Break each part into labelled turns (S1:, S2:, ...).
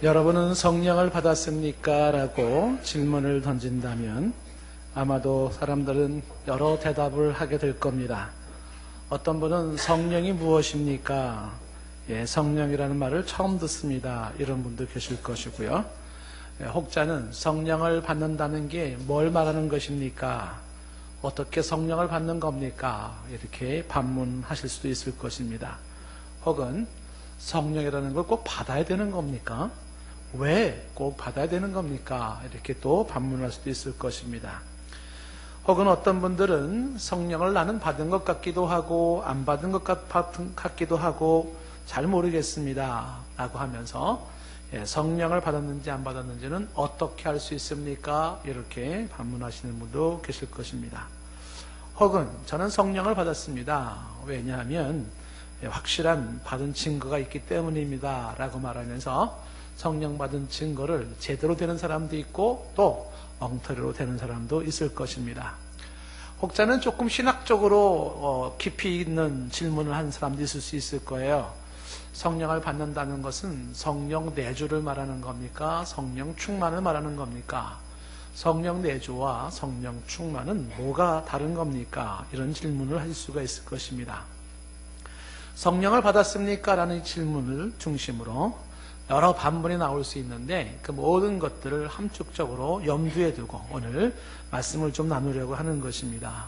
S1: 여러분은 성령을 받았습니까? 라고 질문을 던진다면 아마도 사람들은 여러 대답을 하게 될 겁니다. 어떤 분은 성령이 무엇입니까? 성령이라는 말을 처음 듣습니다. 이런 분도 계실 것이고요. 혹자는 성령을 받는다는 게 뭘 말하는 것입니까? 어떻게 성령을 받는 겁니까? 이렇게 반문하실 수도 있을 것입니다. 혹은 성령이라는 걸 꼭 받아야 되는 겁니까? 왜 꼭 받아야 되는 겁니까? 이렇게 또 반문할 수도 있을 것입니다. 혹은 어떤 분들은 성령을 나는 받은 것 같기도 하고 안 받은 것 같기도 하고 잘 모르겠습니다 라고 하면서 성령을 받았는지 안 받았는지는 어떻게 알 수 있습니까? 이렇게 반문하시는 분도 계실 것입니다. 혹은 저는 성령을 받았습니다. 왜냐하면 확실한 받은 증거가 있기 때문입니다 라고 말하면서 성령 받은 증거를 제대로 되는 사람도 있고 또 엉터리로 되는 사람도 있을 것입니다. 혹자는 조금 신학적으로 깊이 있는 질문을 하는 사람도 있을 수 있을 거예요. 성령을 받는다는 것은 성령 내주를 말하는 겁니까? 성령 충만을 말하는 겁니까? 성령 내주와 성령 충만은 뭐가 다른 겁니까? 이런 질문을 하실 수가 있을 것입니다. 성령을 받았습니까? 라는 질문을 중심으로 여러 반문이 나올 수 있는데 그 모든 것들을 함축적으로 염두에 두고 오늘 말씀을 좀 나누려고 하는 것입니다.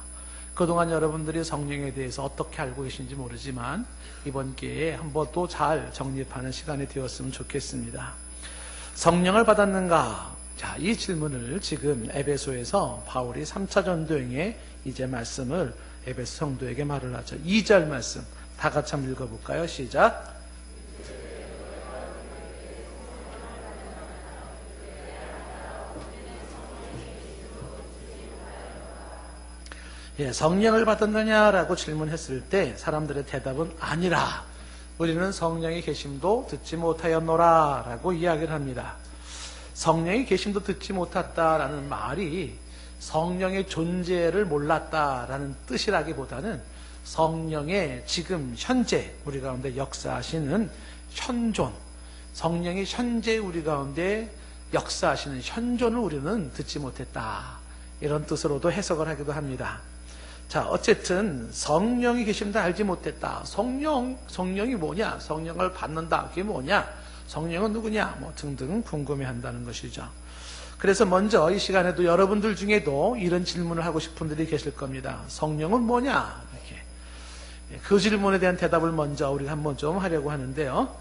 S1: 그동안 여러분들이 성령에 대해서 어떻게 알고 계신지 모르지만 이번 기회에 한번 또 잘 정립하는 시간이 되었으면 좋겠습니다. 성령을 받았는가? 자, 이 질문을 지금 에베소에서 바울이 3차 전도행에 이제 말씀을 에베소 성도에게 말을 하죠. 2절 말씀 다 같이 한번 읽어볼까요? 시작. 성령을 받았느냐라고 질문했을 때 사람들의 대답은 아니라 우리는 성령의 계심도 듣지 못하였노라 라고 이야기를 합니다. 성령의 계심도 듣지 못했다라는 말이 성령의 존재를 몰랐다라는 뜻이라기보다는 성령의 지금 현재 우리 가운데 역사하시는 현존, 성령이 현재 우리 가운데 역사하시는 현존을 우리는 듣지 못했다, 이런 뜻으로도 해석을 하기도 합니다. 자, 어쨌든 성령이 계심도 알지 못했다. 성령이 뭐냐? 성령을 받는다. 그게 뭐냐? 성령은 누구냐? 뭐 등등 궁금해한다는 것이죠. 그래서 먼저 이 시간에도 여러분들 중에도 이런 질문을 하고 싶은 분들이 계실 겁니다. 성령은 뭐냐? 이렇게. 그 질문에 대한 대답을 먼저 우리가 한번 좀 하려고 하는데요.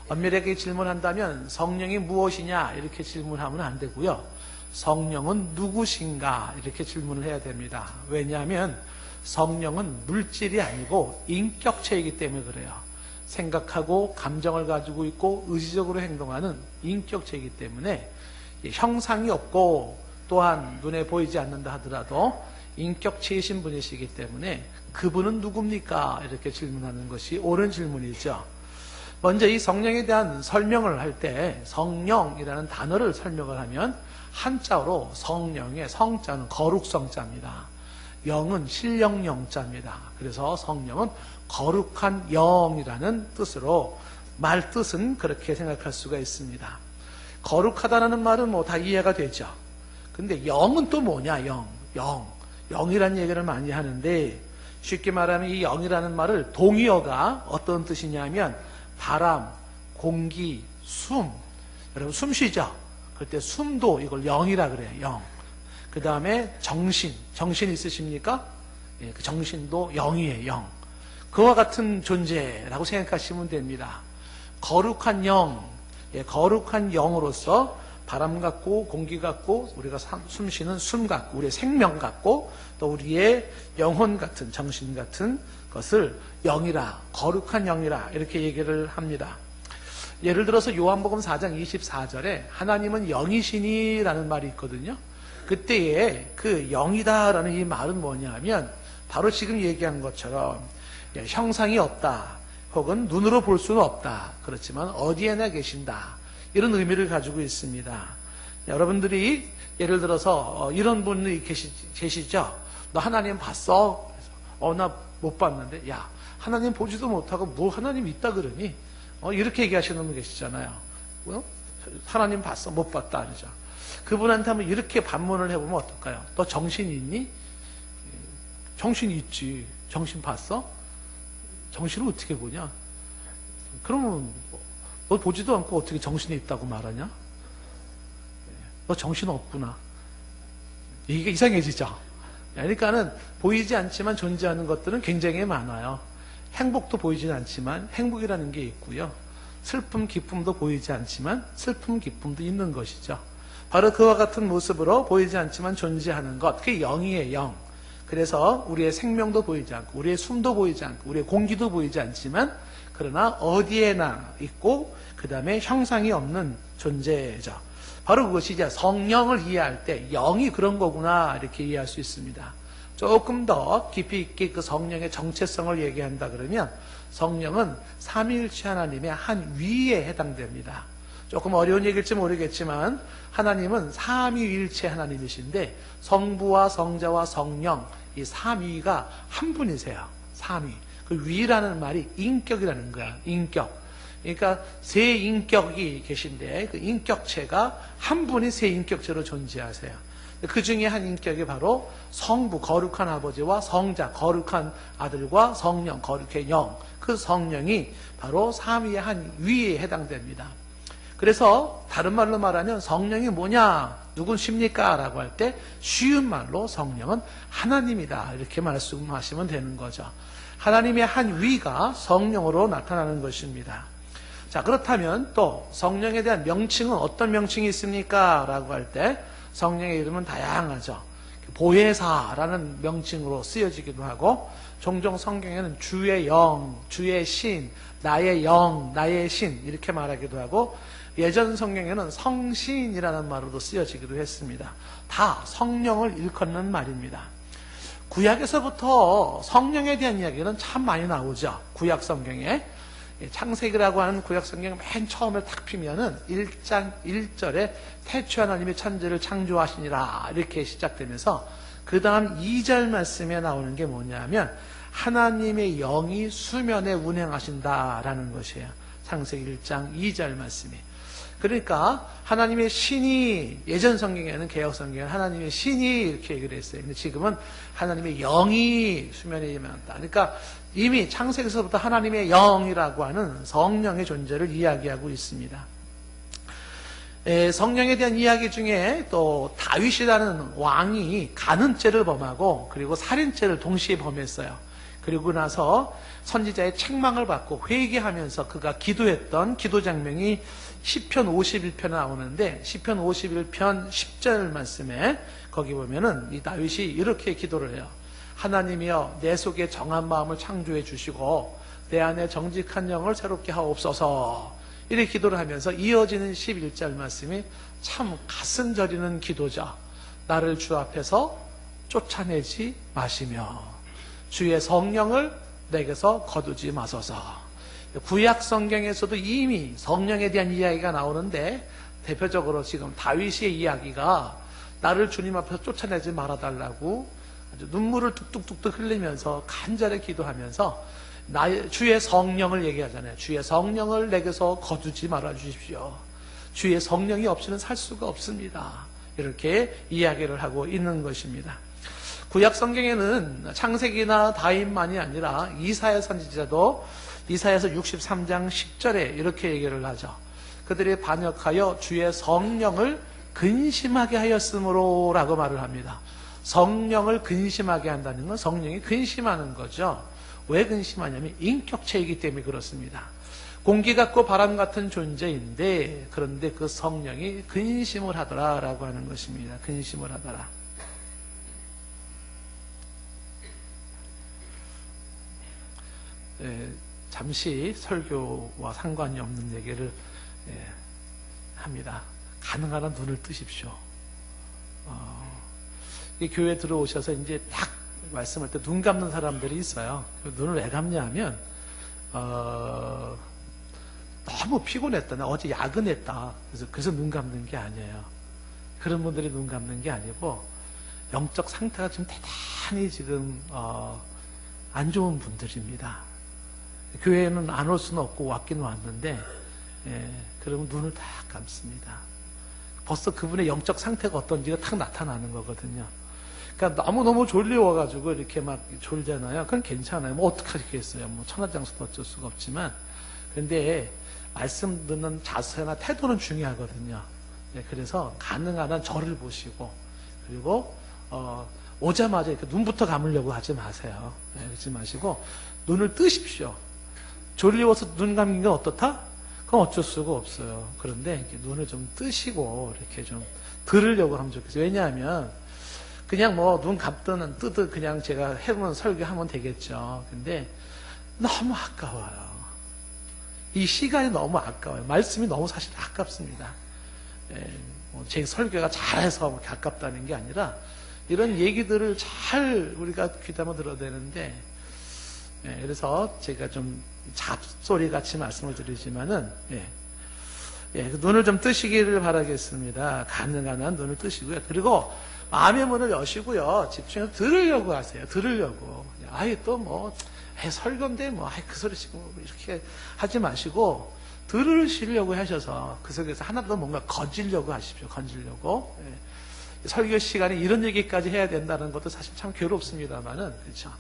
S1: 엄밀하게 질문한다면 성령이 무엇이냐? 이렇게 질문하면 안 되고요. 성령은 누구신가? 이렇게 질문을 해야 됩니다. 왜냐하면 성령은 물질이 아니고 인격체이기 때문에 그래요. 생각하고 감정을 가지고 있고 의지적으로 행동하는 인격체이기 때문에 형상이 없고 또한 눈에 보이지 않는다 하더라도 인격체이신 분이시기 때문에 그분은 누굽니까? 이렇게 질문하는 것이 옳은 질문이죠. 먼저 이 성령에 대한 설명을 할 때 성령이라는 단어를 설명을 하면 한자로 성령의 성자는 거룩성자입니다. 영은 신령영자입니다. 그래서 성령은 거룩한 영이라는 뜻으로 말 뜻은 그렇게 생각할 수가 있습니다. 거룩하다는 말은 뭐 다 이해가 되죠. 근데 영은 또 뭐냐? 영이라는 얘기를 많이 하는데 쉽게 말하면 이 영이라는 말을 동의어가 어떤 뜻이냐면 바람, 공기, 숨. 여러분 숨 쉬죠? 그때 숨도 이걸 영이라 그래요. 영. 그 다음에 정신 있으십니까? 그 정신도 영이에요. 영. 그와 같은 존재라고 생각하시면 됩니다. 거룩한 영, 거룩한 영으로서 바람 같고 공기 같고 우리가 숨 쉬는 숨 같고 우리의 생명 같고 또 우리의 영혼 같은 정신 같은 것을 영이라, 거룩한 영이라 이렇게 얘기를 합니다. 예를 들어서 요한복음 4장 24절에 하나님은 영이시니라는 말이 있거든요. 그때에 그 영이다라는 이 말은 뭐냐면 바로 지금 얘기한 것처럼 형상이 없다 혹은 눈으로 볼 수는 없다, 그렇지만 어디에나 계신다, 이런 의미를 가지고 있습니다. 여러분들이 예를 들어서 이런 분이 계시죠? 너 하나님 봤어? 나 못 봤는데, 야 하나님 보지도 못하고 뭐 하나님 있다 그러니? 이렇게 얘기하시는 분 계시잖아요. 하나님 봤어? 못 봤다 아니죠. 그분한테 한번 이렇게 반문을 해보면 어떨까요? 너 정신 있니? 정신이 있지. 정신 봤어? 정신을 어떻게 보냐? 그러면 너 보지도 않고 어떻게 정신이 있다고 말하냐? 너 정신 없구나. 이게 이상해지죠. 그러니까는 보이지 않지만 존재하는 것들은 굉장히 많아요. 행복도 보이지 않지만 행복이라는 게 있고요. 슬픔, 기쁨도 보이지 않지만 슬픔, 기쁨도 있는 것이죠. 바로 그와 같은 모습으로 보이지 않지만 존재하는 것, 그게 영이에요, 영. 그래서 우리의 생명도 보이지 않고 우리의 숨도 보이지 않고 우리의 공기도 보이지 않지만 그러나 어디에나 있고 그 다음에 형상이 없는 존재죠. 바로 그것이 이제 성령을 이해할 때 영이 그런 거구나 이렇게 이해할 수 있습니다. 조금 더 깊이 있게 그 성령의 정체성을 얘기한다 그러면 성령은 삼위일체 하나님의 한 위에 해당됩니다. 조금 어려운 얘기일지 모르겠지만 하나님은 삼위일체 하나님이신데 성부와 성자와 성령 이 삼위가 한 분이세요. 삼위. 그 위라는 말이 인격이라는 거야. 인격. 그러니까 세 인격이 계신데 그 인격체가 한 분이 세 인격체로 존재하세요. 그 중에 한 인격이 바로 성부 거룩한 아버지와 성자 거룩한 아들과 성령 거룩의 영. 그 성령이 바로 삼위의 한 위에 해당됩니다. 그래서 다른 말로 말하면 성령이 뭐냐? 누구십니까? 라고 할 때 쉬운 말로 성령은 하나님이다. 이렇게 말씀하시면 되는 거죠. 하나님의 한 위가 성령으로 나타나는 것입니다. 자, 그렇다면 또 성령에 대한 명칭은 어떤 명칭이 있습니까? 라고 할 때 성령의 이름은 다양하죠. 보혜사라는 명칭으로 쓰여지기도 하고 종종 성경에는 주의 영, 주의 신, 나의 영, 나의 신 이렇게 말하기도 하고 예전 성경에는 성신이라는 말로도 쓰여지기도 했습니다. 다 성령을 일컫는 말입니다. 구약에서부터 성령에 대한 이야기는 참 많이 나오죠. 구약 성경에. 창세기라고 하는 구약 성경 맨 처음에 탁 피면은 1장 1절에 태초 하나님이 천지를 창조하시니라 이렇게 시작되면서 그 다음 2절 말씀에 나오는 게 뭐냐면 하나님의 영이 수면에 운행하신다라는 것이에요. 창세기 1장 2절 말씀이. 그러니까 하나님의 신이 예전 성경에는 개역 성경에는 하나님의 신이 이렇게 얘기를 했어요. 근데 지금은 하나님의 영이 수면에 임한다. 그러니까 이미 창세기서부터 하나님의 영이라고 하는 성령의 존재를 이야기하고 있습니다. 성령에 대한 이야기 중에 또 다윗이라는 왕이 간음죄를 범하고 그리고 살인죄를 동시에 범했어요. 그리고 나서 선지자의 책망을 받고 회개하면서 그가 기도했던 기도 장면이 시편 51편에 나오는데 시편 51편 10절 말씀에 거기 보면은 이 다윗이 이렇게 기도를 해요. 하나님이여 내 속에 정한 마음을 창조해 주시고 내 안에 정직한 영을 새롭게 하옵소서. 이렇게 기도를 하면서 이어지는 11절 말씀이 참 가슴 저리는 기도죠. 나를 주 앞에서 쫓아내지 마시며 주의 성령을 내게서 거두지 마소서. 구약 성경에서도 이미 성령에 대한 이야기가 나오는데 대표적으로 지금 다윗의 이야기가 나를 주님 앞에서 쫓아내지 말아달라고 아주 눈물을 뚝뚝뚝뚝 흘리면서 간절히 기도하면서 주의 성령을 얘기하잖아요. 주의 성령을 내게서 거두지 말아주십시오. 주의 성령이 없이는 살 수가 없습니다. 이렇게 이야기를 하고 있는 것입니다. 구약 성경에는 창세기나 다윗만이 아니라 이사야 선지자도 이사야서 63장 10절에 이렇게 얘기를 하죠. 그들이 반역하여 주의 성령을 근심하게 하였으므로 라고 말을 합니다. 성령을 근심하게 한다는 건 성령이 근심하는 거죠. 왜 근심하냐면 인격체이기 때문에 그렇습니다. 공기 같고 바람 같은 존재인데 그런데 그 성령이 근심을 하더라라고 하는 것입니다. 근심을 하더라. 잠시 설교와 상관이 없는 얘기를 합니다. 가능한 한 눈을 뜨십시오. 이 교회 들어오셔서 이제 딱 말씀할 때 눈 감는 사람들이 있어요. 눈을 왜 감냐 하면 너무 피곤했다. 나 어제 야근했다. 그래서 눈 감는 게 아니에요. 그런 분들이 눈 감는 게 아니고 영적 상태가 지금 대단히 지금 안 좋은 분들입니다. 교회에는 안 올 수는 없고 왔기는 왔는데 예, 그러면 눈을 딱 감습니다. 벌써 그분의 영적 상태가 어떤지가 탁 나타나는 거거든요. 그러니까 너무너무 졸리워가지고 이렇게 막 졸잖아요. 그건 괜찮아요. 뭐 어떡하겠어요. 뭐 천하장사도 어쩔 수가 없지만. 그런데 말씀 듣는 자세나 태도는 중요하거든요. 네, 그래서 가능한 한 저를 보시고, 그리고 오자마자 이렇게 눈부터 감으려고 하지 마세요. 네, 그러지 마시고 눈을 뜨십시오. 졸리워서 눈 감긴 건 어떻다? 그건 어쩔 수가 없어요. 그런데 이렇게 눈을 좀 뜨시고 이렇게 좀 들으려고 하면 좋겠어요. 왜냐하면 그냥 뭐 눈 감든 뜨든 그냥 제가 해보면 설교하면 되겠죠. 근데 너무 아까워요. 이 시간이 너무 아까워요. 말씀이 너무 사실 아깝습니다. 제 설교가 잘해서 아깝다는 게 아니라 이런 얘기들을 잘 우리가 귀담아 들어야 되는데, 그래서 제가 좀 잡소리 같이 말씀을 드리지만은, 눈을 좀 뜨시기를 바라겠습니다. 가능한 한 눈을 뜨시고요. 그리고 마음의 문을 여시고요. 집중해서 들으려고 하세요. 들으려고. 아예 또 뭐, 설교인데 뭐, 그 소리 지금 이렇게 하지 마시고, 들으시려고 하셔서 그 속에서 하나 더 뭔가 건지려고 하십시오. 건지려고. 설교 시간에 이런 얘기까지 해야 된다는 것도 사실 참 괴롭습니다만은, 그렇죠.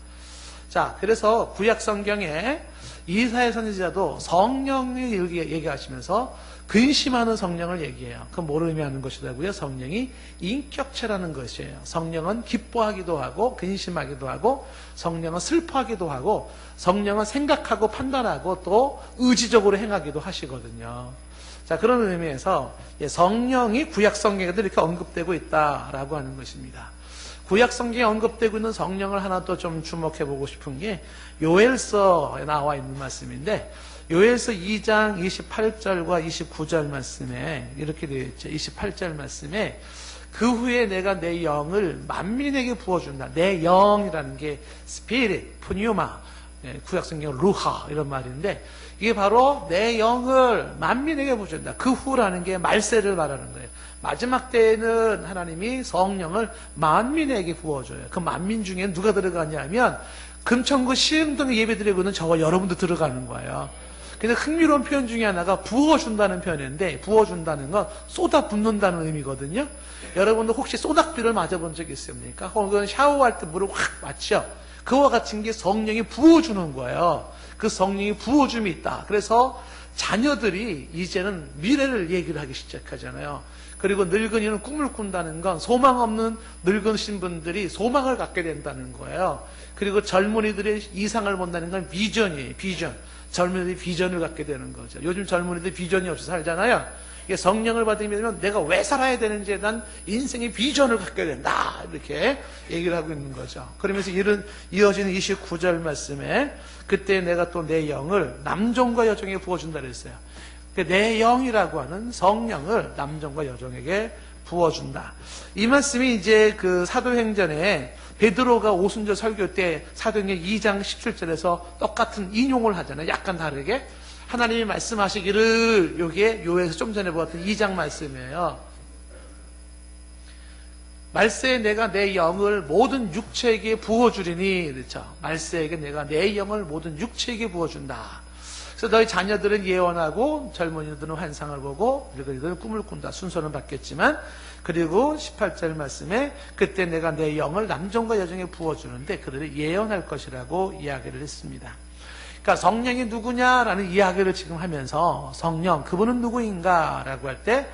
S1: 자, 그래서 구약 성경에 이사야 선지자도 성령을 얘기하시면서 근심하는 성령을 얘기해요. 그건 뭘 의미하는 것이라고요? 성령이 인격체라는 것이에요. 성령은 기뻐하기도 하고 근심하기도 하고 성령은 슬퍼하기도 하고 성령은 생각하고 판단하고 또 의지적으로 행하기도 하시거든요. 자, 그런 의미에서 성령이 구약 성경에도 이렇게 언급되고 있다라고 하는 것입니다. 구약 성경에 언급되고 있는 성령을 하나 또 좀 주목해 보고 싶은 게 요엘서에 나와 있는 말씀인데, 요엘서 2장 28절과 29절 말씀에 이렇게 되어 있죠. 28절 말씀에 그 후에 내가 내 영을 만민에게 부어준다. 내 영이라는 게 스피릿, 푸뉴마, 구약 성경 루하 이런 말인데, 이게 바로 내 영을 만민에게 부어준다. 그 후라는 게 말세를 말하는 거예요. 마지막 때에는 하나님이 성령을 만민에게 부어줘요. 그 만민 중에 누가 들어가냐면 금천구 시흥동 예배드리고는 저와 여러분도 들어가는 거예요. 근데 흥미로운 표현 중에 하나가 부어준다는 표현인데, 부어준다는 건 쏟아붓는다는 의미거든요. 여러분도 혹시 쏟아비를 맞아본 적 있습니까? 혹은 샤워할 때 물을 확 맞죠? 그와 같은 게 성령이 부어주는 거예요. 그 성령이 부어줌이 있다. 그래서 자녀들이 이제는 미래를 얘기를 하기 시작하잖아요. 그리고 늙은이는 꿈을 꾼다는 건 소망 없는 늙으신 분들이 소망을 갖게 된다는 거예요. 그리고 젊은이들의 이상을 본다는 건 비전이에요. 비전. 젊은이들이 비전을 갖게 되는 거죠. 요즘 젊은이들이 비전이 없이 살잖아요. 이게 성령을 받으면 내가 왜 살아야 되는지에 대한 인생의 비전을 갖게 된다. 이렇게 얘기를 하고 있는 거죠. 그러면서 이어지는 29절 말씀에 그때 내가 또 내 영을 남종과 여종에게 부어준다 그랬어요. 내 영이라고 하는 성령을 남종과 여종에게 부어준다. 이 말씀이 이제 그 사도행전에 베드로가 오순절 설교 때 사도행전 2장 17절에서 똑같은 인용을 하잖아요. 약간 다르게. 하나님이 말씀하시기를, 요게 요에서 좀 전에 보았던 2장 말씀이에요. 말세에 내가 내 영을 모든 육체에게 부어주리니, 그렇죠. 말세에게 내가 내 영을 모든 육체에게 부어준다. 그래서 너희 자녀들은 예언하고 젊은이들은 환상을 보고 늙은이들은 꿈을 꾼다. 순서는 바뀌었지만, 그리고 18절 말씀에 그때 내가 내 영을 남종과 여종에 부어주는데 그들이 예언할 것이라고 이야기를 했습니다. 그러니까 성령이 누구냐라는 이야기를 지금 하면서 성령, 그분은 누구인가 라고 할 때,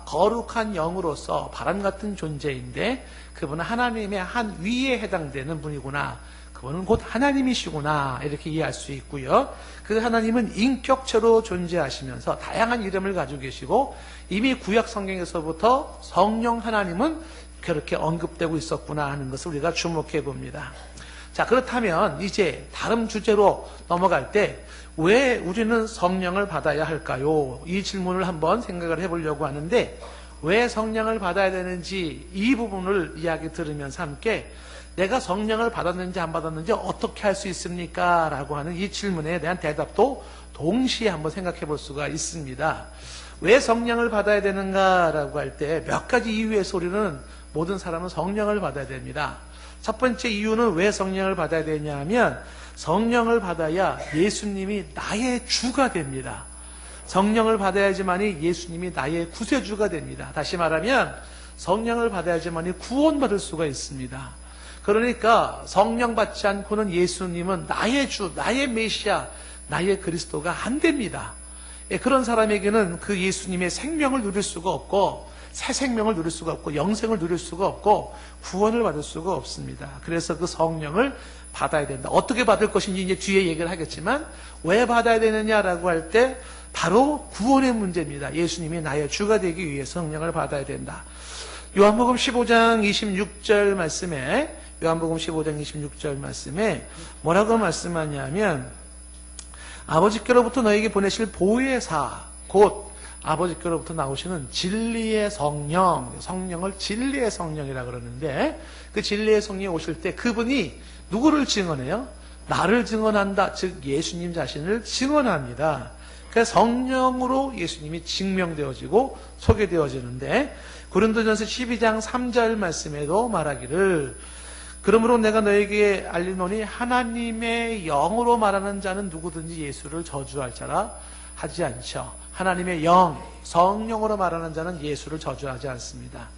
S1: 거룩한 영으로서 바람 같은 존재인데 그분은 하나님의 한 위에 해당되는 분이구나. 그분은 곧 하나님이시구나. 이렇게 이해할 수 있고요. 그 하나님은 인격체로 존재하시면서 다양한 이름을 가지고 계시고 이미 구약 성경에서부터 성령 하나님은 그렇게 언급되고 있었구나 하는 것을 우리가 주목해 봅니다. 자, 그렇다면 이제 다른 주제로 넘어갈 때 왜 우리는 성령을 받아야 할까요? 이 질문을 한번 생각을 해보려고 하는데, 왜 성령을 받아야 되는지 이 부분을 이야기 들으면서 함께 내가 성령을 받았는지 안 받았는지 어떻게 할 수 있습니까? 라고 하는 이 질문에 대한 대답도 동시에 한번 생각해 볼 수가 있습니다. 왜 성령을 받아야 되는가라고 할 때 몇 가지 이유에서 우리는 모든 사람은 성령을 받아야 됩니다. 첫 번째 이유는 왜 성령을 받아야 되냐 하면 성령을 받아야 예수님이 나의 주가 됩니다. 성령을 받아야지만이 예수님이 나의 구세주가 됩니다. 다시 말하면 성령을 받아야지만이 구원받을 수가 있습니다. 그러니까 성령 받지 않고는 예수님은 나의 주, 나의 메시아, 나의 그리스도가 안 됩니다. 그런 사람에게는 그 예수님의 생명을 누릴 수가 없고 새 생명을 누릴 수가 없고 영생을 누릴 수가 없고 구원을 받을 수가 없습니다. 그래서 그 성령을 받아야 된다. 어떻게 받을 것인지 이제 뒤에 얘기를 하겠지만 왜 받아야 되느냐라고 할 때 바로 구원의 문제입니다. 예수님이 나의 주가 되기 위해 성령을 받아야 된다. 요한복음 15장 26절 말씀에 뭐라고 말씀하냐면 아버지께로부터 너에게 보내실 보혜사 곧 아버지께로부터 나오시는 진리의 성령, 성령을 진리의 성령이라 그러는데 그 진리의 성령이 오실 때 그분이 누구를 증언해요? 나를 증언한다. 즉 예수님 자신을 증언합니다. 그래서 성령으로 예수님이 증명되어지고 소개되어지는데 고린도전서 12장 3절 말씀에도 말하기를 그러므로 내가 너에게 알리노니 하나님의 영으로 말하는 자는 누구든지 예수를 저주할 자라 하지 않죠. 하나님의 영, 성령으로 말하는 자는 예수를 저주하지 않습니다.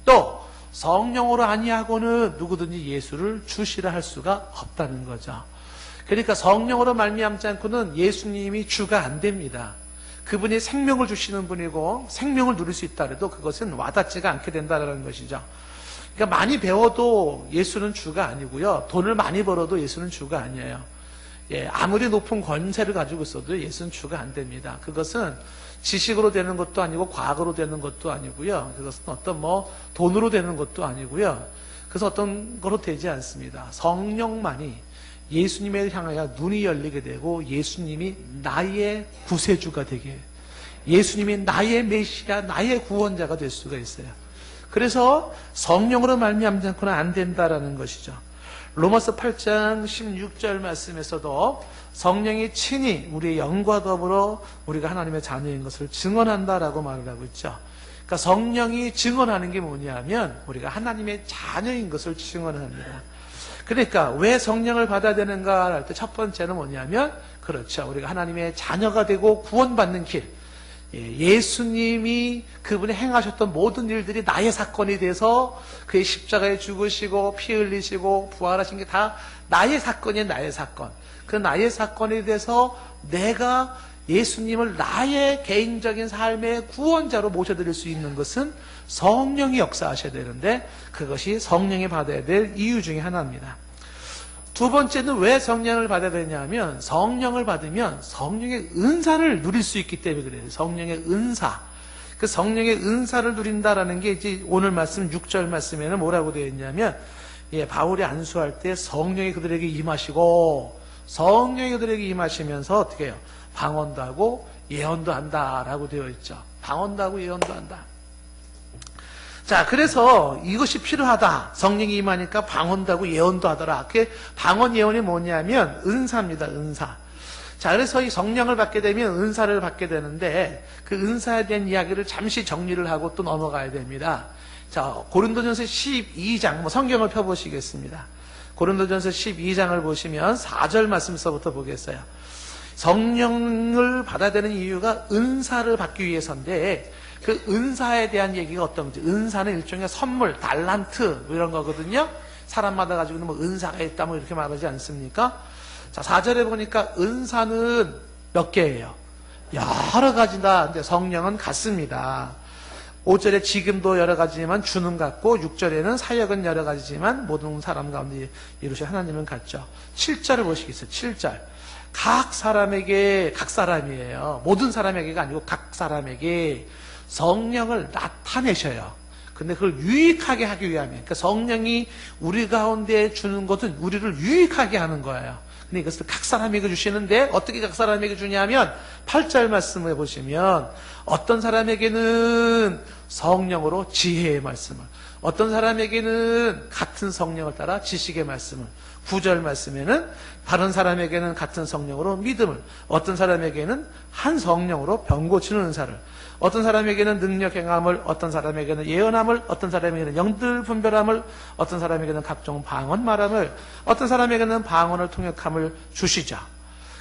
S1: 또 성령으로 아니하고는 누구든지 예수를 주시라 할 수가 없다는 거죠. 그러니까 성령으로 말미암지 않고는 예수님이 주가 안 됩니다. 그분이 생명을 주시는 분이고 생명을 누릴 수 있다 해도 그것은 와닿지가 않게 된다는 것이죠. 그러니까 많이 배워도 예수는 주가 아니고요. 돈을 많이 벌어도 예수는 주가 아니에요. 아무리 높은 권세를 가지고 있어도 예수는 주가 안 됩니다. 그것은 지식으로 되는 것도 아니고 과학으로 되는 것도 아니고요. 그것은 어떤 돈으로 되는 것도 아니고요. 그래서 어떤 거로 되지 않습니다. 성령만이 예수님을 향하여 눈이 열리게 되고 예수님이 나의 구세주가 되게, 예수님이 나의 메시아, 나의 구원자가 될 수가 있어요. 그래서 성령으로 말미암지 않고는 안 된다라는 것이죠. 로마서 8장 16절 말씀에서도 성령이 친히 우리의 영과 더불어 우리가 하나님의 자녀인 것을 증언한다라고 말을 하고 있죠. 그러니까 성령이 증언하는 게 뭐냐면 우리가 하나님의 자녀인 것을 증언합니다. 그러니까 왜 성령을 받아야 되는가 할 때 첫 번째는 뭐냐면 그렇죠. 우리가 하나님의 자녀가 되고 구원받는 길. 예수님이 그분이 행하셨던 모든 일들이 나의 사건이 돼서 그의 십자가에 죽으시고 피 흘리시고 부활하신 게 다 나의 사건이에요. 나의 사건. 그 나의 사건이 돼서 내가 예수님을 나의 개인적인 삶의 구원자로 모셔드릴 수 있는 것은 성령이 역사하셔야 되는데 그것이 성령이 받아야 될 이유 중에 하나입니다. 두 번째는 왜 성령을 받아야 되냐면 성령을 받으면 성령의 은사를 누릴 수 있기 때문에 그래요. 성령의 은사. 그 성령의 은사를 누린다라는 게 이제 오늘 말씀 6절 말씀에는 뭐라고 되어 있냐면 바울이 안수할 때 성령이 그들에게 임하시고 성령이 그들에게 임하시면서 어떻게 해요? 방언도 하고 예언도 한다라고 되어 있죠. 방언도 하고 예언도 한다. 자, 그래서 이것이 필요하다. 성령이 임하니까 방언도 하고 예언도 하더라. 그게 방언 예언이 뭐냐면 은사입니다. 은사. 자, 그래서 이 성령을 받게 되면 은사를 받게 되는데 그 은사에 대한 이야기를 잠시 정리를 하고 또 넘어가야 됩니다. 자, 고린도전서 12장 성경을 펴보시겠습니다. 고린도전서 12장을 보시면 4절 말씀서부터 보겠어요. 성령을 받아야 되는 이유가 은사를 받기 위해서인데 그 은사에 대한 얘기가 어떤 건지, 은사는 일종의 선물, 달란트 이런 거거든요. 사람마다 가지고 있는 은사가 있다 이렇게 말하지 않습니까? 자, 4절에 보니까 은사는 몇 개예요? 여러 가지다. 근데 성령은 같습니다. 5절에 지금도 여러 가지지만 주는 같고 6절에는 사역은 여러 가지지만 모든 사람 가운데 이루신 하나님은 같죠. 7절을 보시겠어요? 7절. 각 사람에게, 각 사람이에요. 모든 사람에게가 아니고 각 사람에게 성령을 나타내셔요. 근데 그걸 유익하게 하기 위함에, 그러니까 성령이 우리 가운데 주는 것은 우리를 유익하게 하는 거예요. 근데 이것을 각 사람에게 주시는데 어떻게 각 사람에게 주냐면 8절 말씀을 보시면 어떤 사람에게는 성령으로 지혜의 말씀을, 어떤 사람에게는 같은 성령을 따라 지식의 말씀을, 9절 말씀에는 다른 사람에게는 같은 성령으로 믿음을, 어떤 사람에게는 한 성령으로 병 고치는 은사를, 어떤 사람에게는 능력 행함을, 어떤 사람에게는 예언함을, 어떤 사람에게는 영들 분별함을, 어떤 사람에게는 각종 방언 말함을, 어떤 사람에게는 방언을 통역함을 주시죠.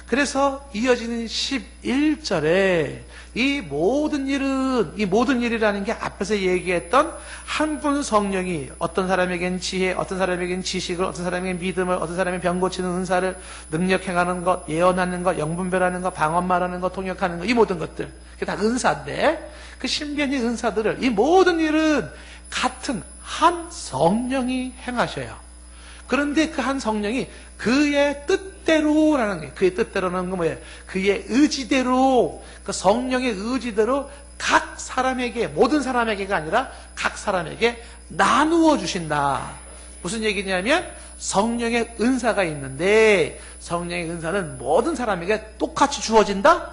S1: 그래서 이어지는 11절에 이 모든 일이라는 게 앞에서 얘기했던 한 분 성령이 어떤 사람에겐 지혜, 어떤 사람에겐 지식을, 어떤 사람에겐 믿음을, 어떤 사람에겐 병 고치는 은사를, 능력 행하는 것, 예언하는 것, 영분별하는 것, 방언 말하는 것, 통역하는 것, 이 모든 것들. 그게 다 은사인데 그 신비한 은사들을, 이 모든 일은 같은 한 성령이 행하셔요. 그런데 그 한 성령이 그의 뜻대로라는 거예요. 그의 뜻대로는 거 뭐예요? 그의 의지대로, 그 성령의 의지대로 각 사람에게, 모든 사람에게가 아니라 각 사람에게 나누어 주신다. 무슨 얘기냐면 성령의 은사가 있는데 성령의 은사는 모든 사람에게 똑같이 주어진다?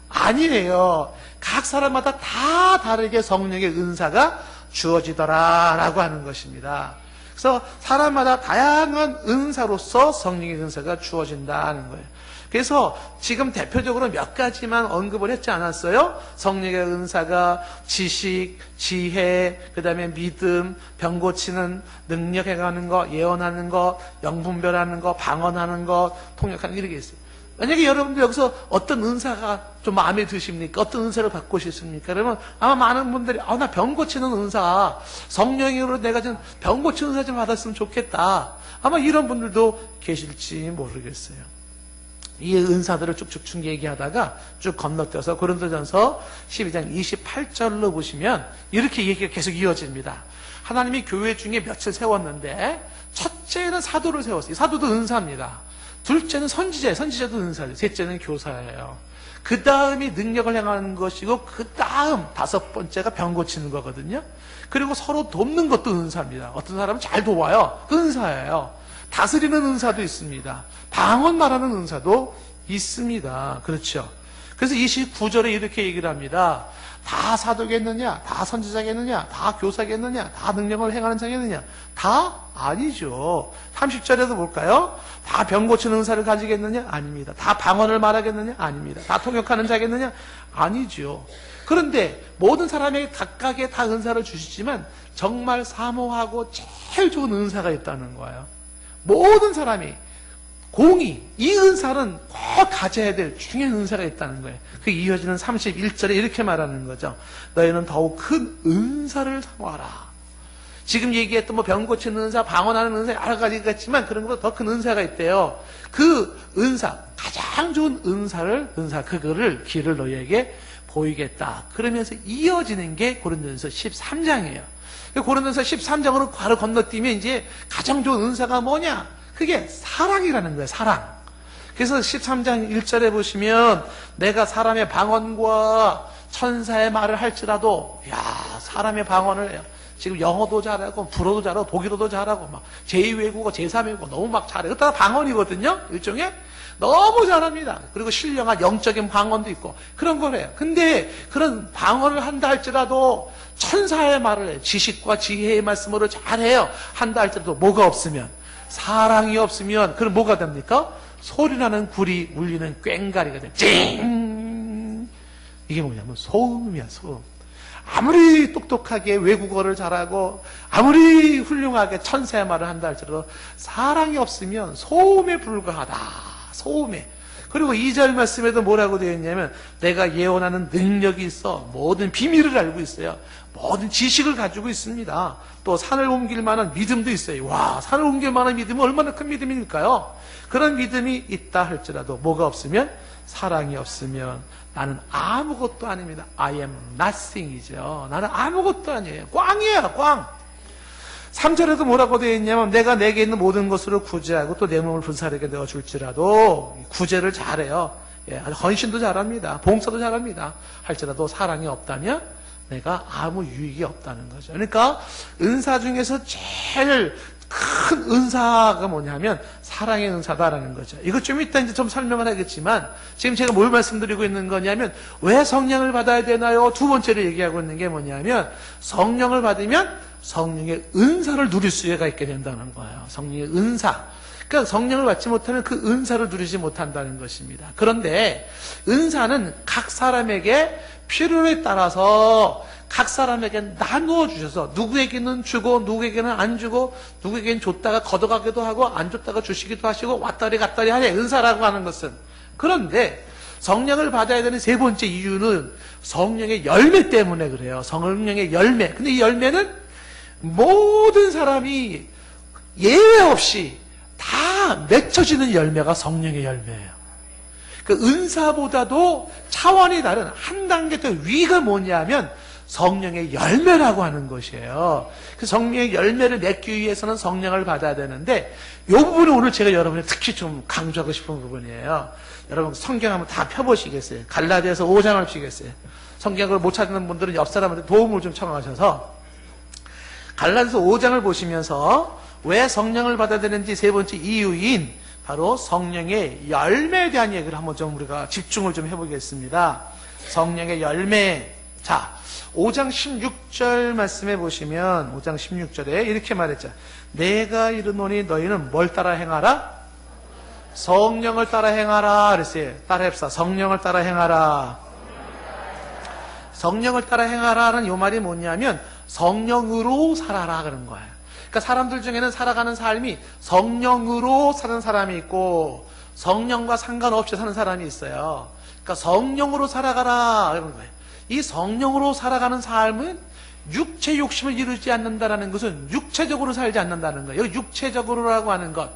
S1: 아니에요. 각 사람마다 다 다르게 성령의 은사가 주어지더라라고 하는 것입니다. 그래서 사람마다 다양한 은사로서 성령의 은사가 주어진다는 거예요. 그래서 지금 대표적으로 몇 가지만 언급을 했지 않았어요? 성령의 은사가 지식, 지혜, 그 다음에 믿음, 병 고치는, 능력 행하는 것, 예언하는 것, 영분별하는 것, 방언하는 것, 통역하는 것, 이렇게 있어요. 만약에 여러분들 여기서 어떤 은사가 좀 마음에 드십니까? 어떤 은사를 받고 싶습니까? 그러면 아마 많은 분들이 나 병 고치는 은사, 성령으로 내가 좀 병 고치는 은사 좀 받았으면 좋겠다. 아마 이런 분들도 계실지 모르겠어요. 이 은사들을 쭉쭉쭉 얘기하다가 쭉 건너뛰어서 고린도전서 12장 28절로 보시면 이렇게 얘기가 계속 이어집니다. 하나님이 교회 중에 며칠 세웠는데 첫째는 사도를 세웠어요. 사도도 은사입니다. 둘째는 선지자예요. 선지자도 은사예요. 셋째는 교사예요. 그 다음이 능력을 행하는 것이고 그 다음 다섯 번째가 병 고치는 거거든요. 그리고 서로 돕는 것도 은사입니다. 어떤 사람은 잘 도와요. 그 은사예요. 다스리는 은사도 있습니다. 방언 말하는 은사도 있습니다. 그렇죠. 그래서 29절에 이렇게 얘기를 합니다. 다 사도겠느냐? 다 선지자겠느냐? 다 교사겠느냐? 다 능력을 행하는 자겠느냐? 다 아니죠. 30절에도 볼까요? 다 병 고치는 은사를 가지겠느냐? 아닙니다. 다 방언을 말하겠느냐? 아닙니다. 다 통역하는 자겠느냐? 아니죠. 그런데 모든 사람에게 각각의 다 은사를 주시지만 정말 사모하고 제일 좋은 은사가 있다는 거예요. 모든 사람이 공이 이 은사는 꼭 가져야 될 중요한 은사가 있다는 거예요. 그 이어지는 31절에 이렇게 말하는 거죠. 너희는 더욱 큰 은사를 사모하라. 지금 얘기했던 병 고치는 은사, 방언하는 은사 여러 가지가 있지만 그런 것보다 더 큰 은사가 있대요. 그 은사, 가장 좋은 그거를 길을 너희에게 보이겠다. 그러면서 이어지는 게 고린도전서 13장이에요. 고린도전서 13장으로 바로 건너뛰면 이제 가장 좋은 은사가 뭐냐? 그게 사랑이라는 거예요. 사랑. 그래서 13장 1절에 보시면 내가 사람의 방언과 천사의 말을 할지라도 사람의 방언을 해요. 지금 영어도 잘하고 불어도 잘하고 독일어도 잘하고 막 제2외국어 제3외국어 너무 막 잘해요. 그거 다 방언이거든요. 일종의 너무 잘합니다. 그리고 신령한 영적인 방언도 있고 그런 거래요. 근데 그런 방언을 한다 할지라도 천사의 말을 해요. 지식과 지혜의 말씀으로 잘해요. 한다 할지라도 뭐가 없으면, 사랑이 없으면 그럼 뭐가 됩니까? 소리나는 굴이 울리는 꽹가리가 돼요. 찡! 이게 뭐냐면 소음이야. 소음. 아무리 똑똑하게 외국어를 잘하고 아무리 훌륭하게 천사의 말을 한다 할지라도 사랑이 없으면 소음에 불과하다. 소음에. 그리고 2절 말씀에도 뭐라고 되어 있냐면 내가 예언하는 능력이 있어. 모든 비밀을 알고 있어요. 모든 지식을 가지고 있습니다. 또 산을 옮길 만한 믿음도 있어요. 와, 산을 옮길 만한 믿음은 얼마나 큰 믿음일까요? 그런 믿음이 있다 할지라도 뭐가 없으면, 사랑이 없으면 나는 아무것도 아닙니다. I am nothing이죠. 나는 아무것도 아니에요. 꽝이에요. 꽝. 3절에도 뭐라고 되어 있냐면 내가 내게 있는 모든 것으로 구제하고 또 내 몸을 분사에게 넣어줄지라도 구제를 잘해요. 헌신도 잘합니다. 봉사도 잘합니다. 할지라도 사랑이 없다면 내가 아무 유익이 없다는 거죠. 그러니까 은사 중에서 제일 큰 은사가 뭐냐면 사랑의 은사다라는 거죠. 이거 좀 이따 이제 좀 설명을 하겠지만 지금 제가 뭘 말씀드리고 있는 거냐면 왜 성령을 받아야 되나요? 두 번째로 얘기하고 있는 게 뭐냐면 성령을 받으면 성령의 은사를 누릴 수가 있게 된다는 거예요. 성령의 은사. 그러니까 성령을 받지 못하면 그 은사를 누리지 못한다는 것입니다. 그런데 은사는 각 사람에게 필요에 따라서 각 사람에게 나누어 주셔서 누구에게는 주고 누구에게는 안 주고 누구에게는 줬다가 걷어가기도 하고 안 줬다가 주시기도 하시고 왔다리 갔다리 하는 은사라고 하는 것은 그런데 성령을 받아야 되는 세 번째 이유는 성령의 열매 때문에 그래요. 성령의 열매. 근데 이 열매는 모든 사람이 예외 없이 다 맺혀지는 열매가 성령의 열매예요. 그 은사보다도 차원이 다른 한 단계 더 위가 뭐냐면 성령의 열매라고 하는 것이에요. 그 성령의 열매를 맺기 위해서는 성령을 받아야 되는데 이 부분은 오늘 제가 여러분이 특히 좀 강조하고 싶은 부분이에요. 여러분 성경 한번 다 펴보시겠어요? 갈라디아서 5장을 보시겠어요? 성경을 못 찾는 분들은 옆 사람한테 도움을 좀 청하셔서 갈라디아서 5장을 보시면서 왜 성령을 받아야 되는지 세 번째 이유인 바로 성령의 열매에 대한 얘기를 한번 좀 우리가 집중을 좀 해보겠습니다. 성령의 열매. 자, 5장 16절 말씀해 보시면 5장 16절에 이렇게 말했죠. 내가 이르노니 너희는 뭘 따라 행하라? 성령을 따라 행하라 그랬어요. 따라 합시다. 성령을 따라 행하라. 성령을 따라 행하라는 이 말이 뭐냐면 성령으로 살아라 그런 거예요. 그러니까 사람들 중에는 살아가는 삶이 성령으로 사는 사람이 있고 성령과 상관없이 사는 사람이 있어요. 그러니까 성령으로 살아가라 이런 거예요. 이 성령으로 살아가는 삶은 육체 욕심을 이루지 않는다는 것은 육체적으로 살지 않는다는 거예요. 여기 육체적으로라고 하는 것.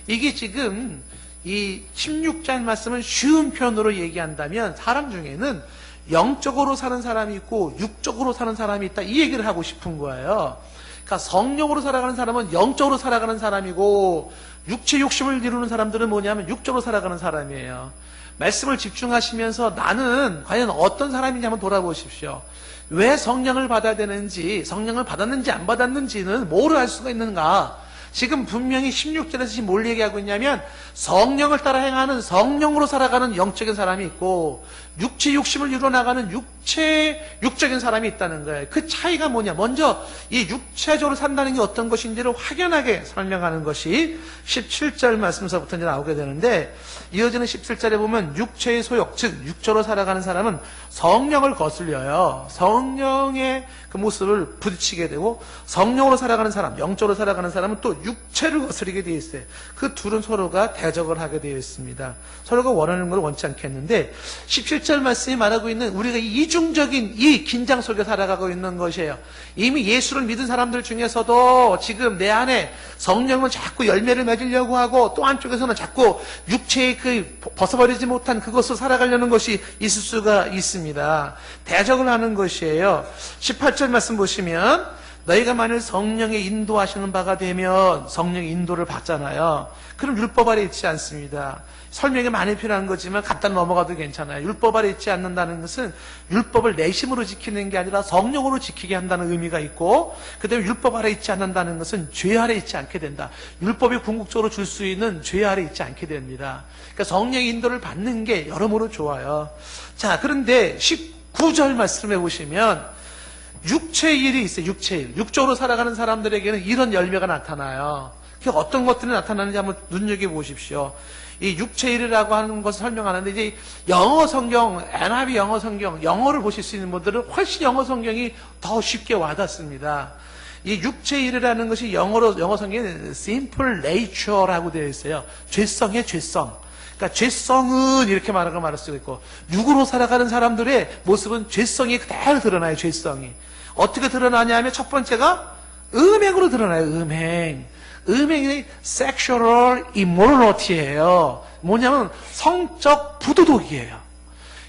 S1: 이게 지금 이 16장 말씀은 쉬운 표현으로 얘기한다면 사람 중에는 영적으로 사는 사람이 있고 육적으로 사는 사람이 있다. 이 얘기를 하고 싶은 거예요. 그러니까 성령으로 살아가는 사람은 영적으로 살아가는 사람이고 육체 욕심을 이루는 사람들은 뭐냐면 육적으로 살아가는 사람이에요. 말씀을 집중하시면서 나는 과연 어떤 사람인지 한번 돌아보십시오. 왜 성령을 받아야 되는지, 성령을 받았는지 안 받았는지는 뭐를 알 수가 있는가? 지금 분명히 16절에서 지금 뭘 얘기하고 있냐면 성령을 따라 행하는 성령으로 살아가는 영적인 사람이 있고 육체 욕심을 이루어나가는 육적인 사람이 있다는 거예요. 그 차이가 뭐냐? 먼저 이 육체적으로 산다는 게 어떤 것인지를 확연하게 설명하는 것이 17절 말씀서부터 이제 나오게 되는데 이어지는 17절에 보면 육체의 소욕, 즉 육적으로 살아가는 사람은 성령을 거슬려요. 성령의 그 모습을 부딪히게 되고 성령으로 살아가는 사람, 영적으로 살아가는 사람은 또 육체를 거스르게 되어 있어요. 그 둘은 서로가 대적을 하게 되어 있습니다. 서로가 원하는 걸 원치 않겠는데 17절 말씀이 말하고 있는 우리가 이중적인 이 긴장 속에 살아가고 있는 것이에요. 이미 예수를 믿은 사람들 중에서도 지금 내 안에 성령은 자꾸 열매를 맺으려고 하고 또 한쪽에서는 자꾸 육체의 그 벗어버리지 못한 그것을 살아가려는 것이 있을 수가 있습니다. 대적을 하는 것이에요. 18절 말씀 보시면 너희가 만일 성령의 인도하시는 바가 되면 성령의 인도를 받잖아요. 그럼 율법 아래 있지 않습니다. 설명이 많이 필요한 거지만 간단히 넘어가도 괜찮아요. 율법 아래 있지 않는다는 것은 율법을 내심으로 지키는 게 아니라 성령으로 지키게 한다는 의미가 있고 그 다음에 율법 아래 있지 않는다는 것은 죄 아래 있지 않게 된다. 율법이 궁극적으로 줄 수 있는 죄 아래 있지 않게 됩니다. 그러니까 성령의 인도를 받는 게 여러모로 좋아요. 자, 그런데 19절 말씀해 보시면 육체의 일이 있어요. 육체의 일. 육적으로 살아가는 사람들에게는 이런 열매가 나타나요. 그게 어떤 것들이 나타나는지 한번 눈여겨보십시오. 이 육체의 일이라고 하는 것을 설명하는데 이제 영어 성경, NIV 영어 성경, 영어를 보실 수 있는 분들은 훨씬 영어 성경이 더 쉽게 와닿습니다. 이 육체의 일이라는 것이 영어 성경에 simple nature라고 되어 있어요. 죄성의 죄성. 그러니까 죄성은 이렇게 말할 수가 있고 육으로 살아가는 사람들의 모습은 죄성이 그대로 드러나요. 죄성이 어떻게 드러나냐 하면 첫 번째가 음행으로 드러나요. 음행이 sexual immorality예요. 뭐냐면 성적 부도덕이에요.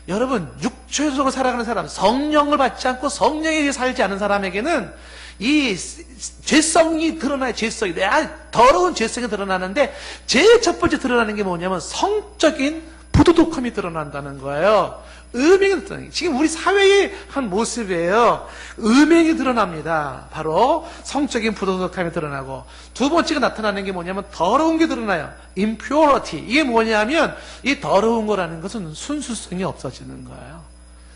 S1: 여러분 육체적으로 살아가는 사람, 성령을 받지 않고 성령에 의해 살지 않은 사람에게는 이 죄성이 드러나요. 죄성이 더러운 죄성이 드러나는데 제일 첫 번째 드러나는 게 뭐냐면 성적인 부도덕함이 드러난다는 거예요. 음행이 드러나요. 지금 우리 사회의 한 모습이에요. 음행이 드러납니다. 바로 성적인 부도덕함이 드러나고 두 번째가 나타나는 게 뭐냐면 더러운 게 드러나요. impurity. 이게 뭐냐면 이 더러운 거라는 것은 순수성이 없어지는 거예요.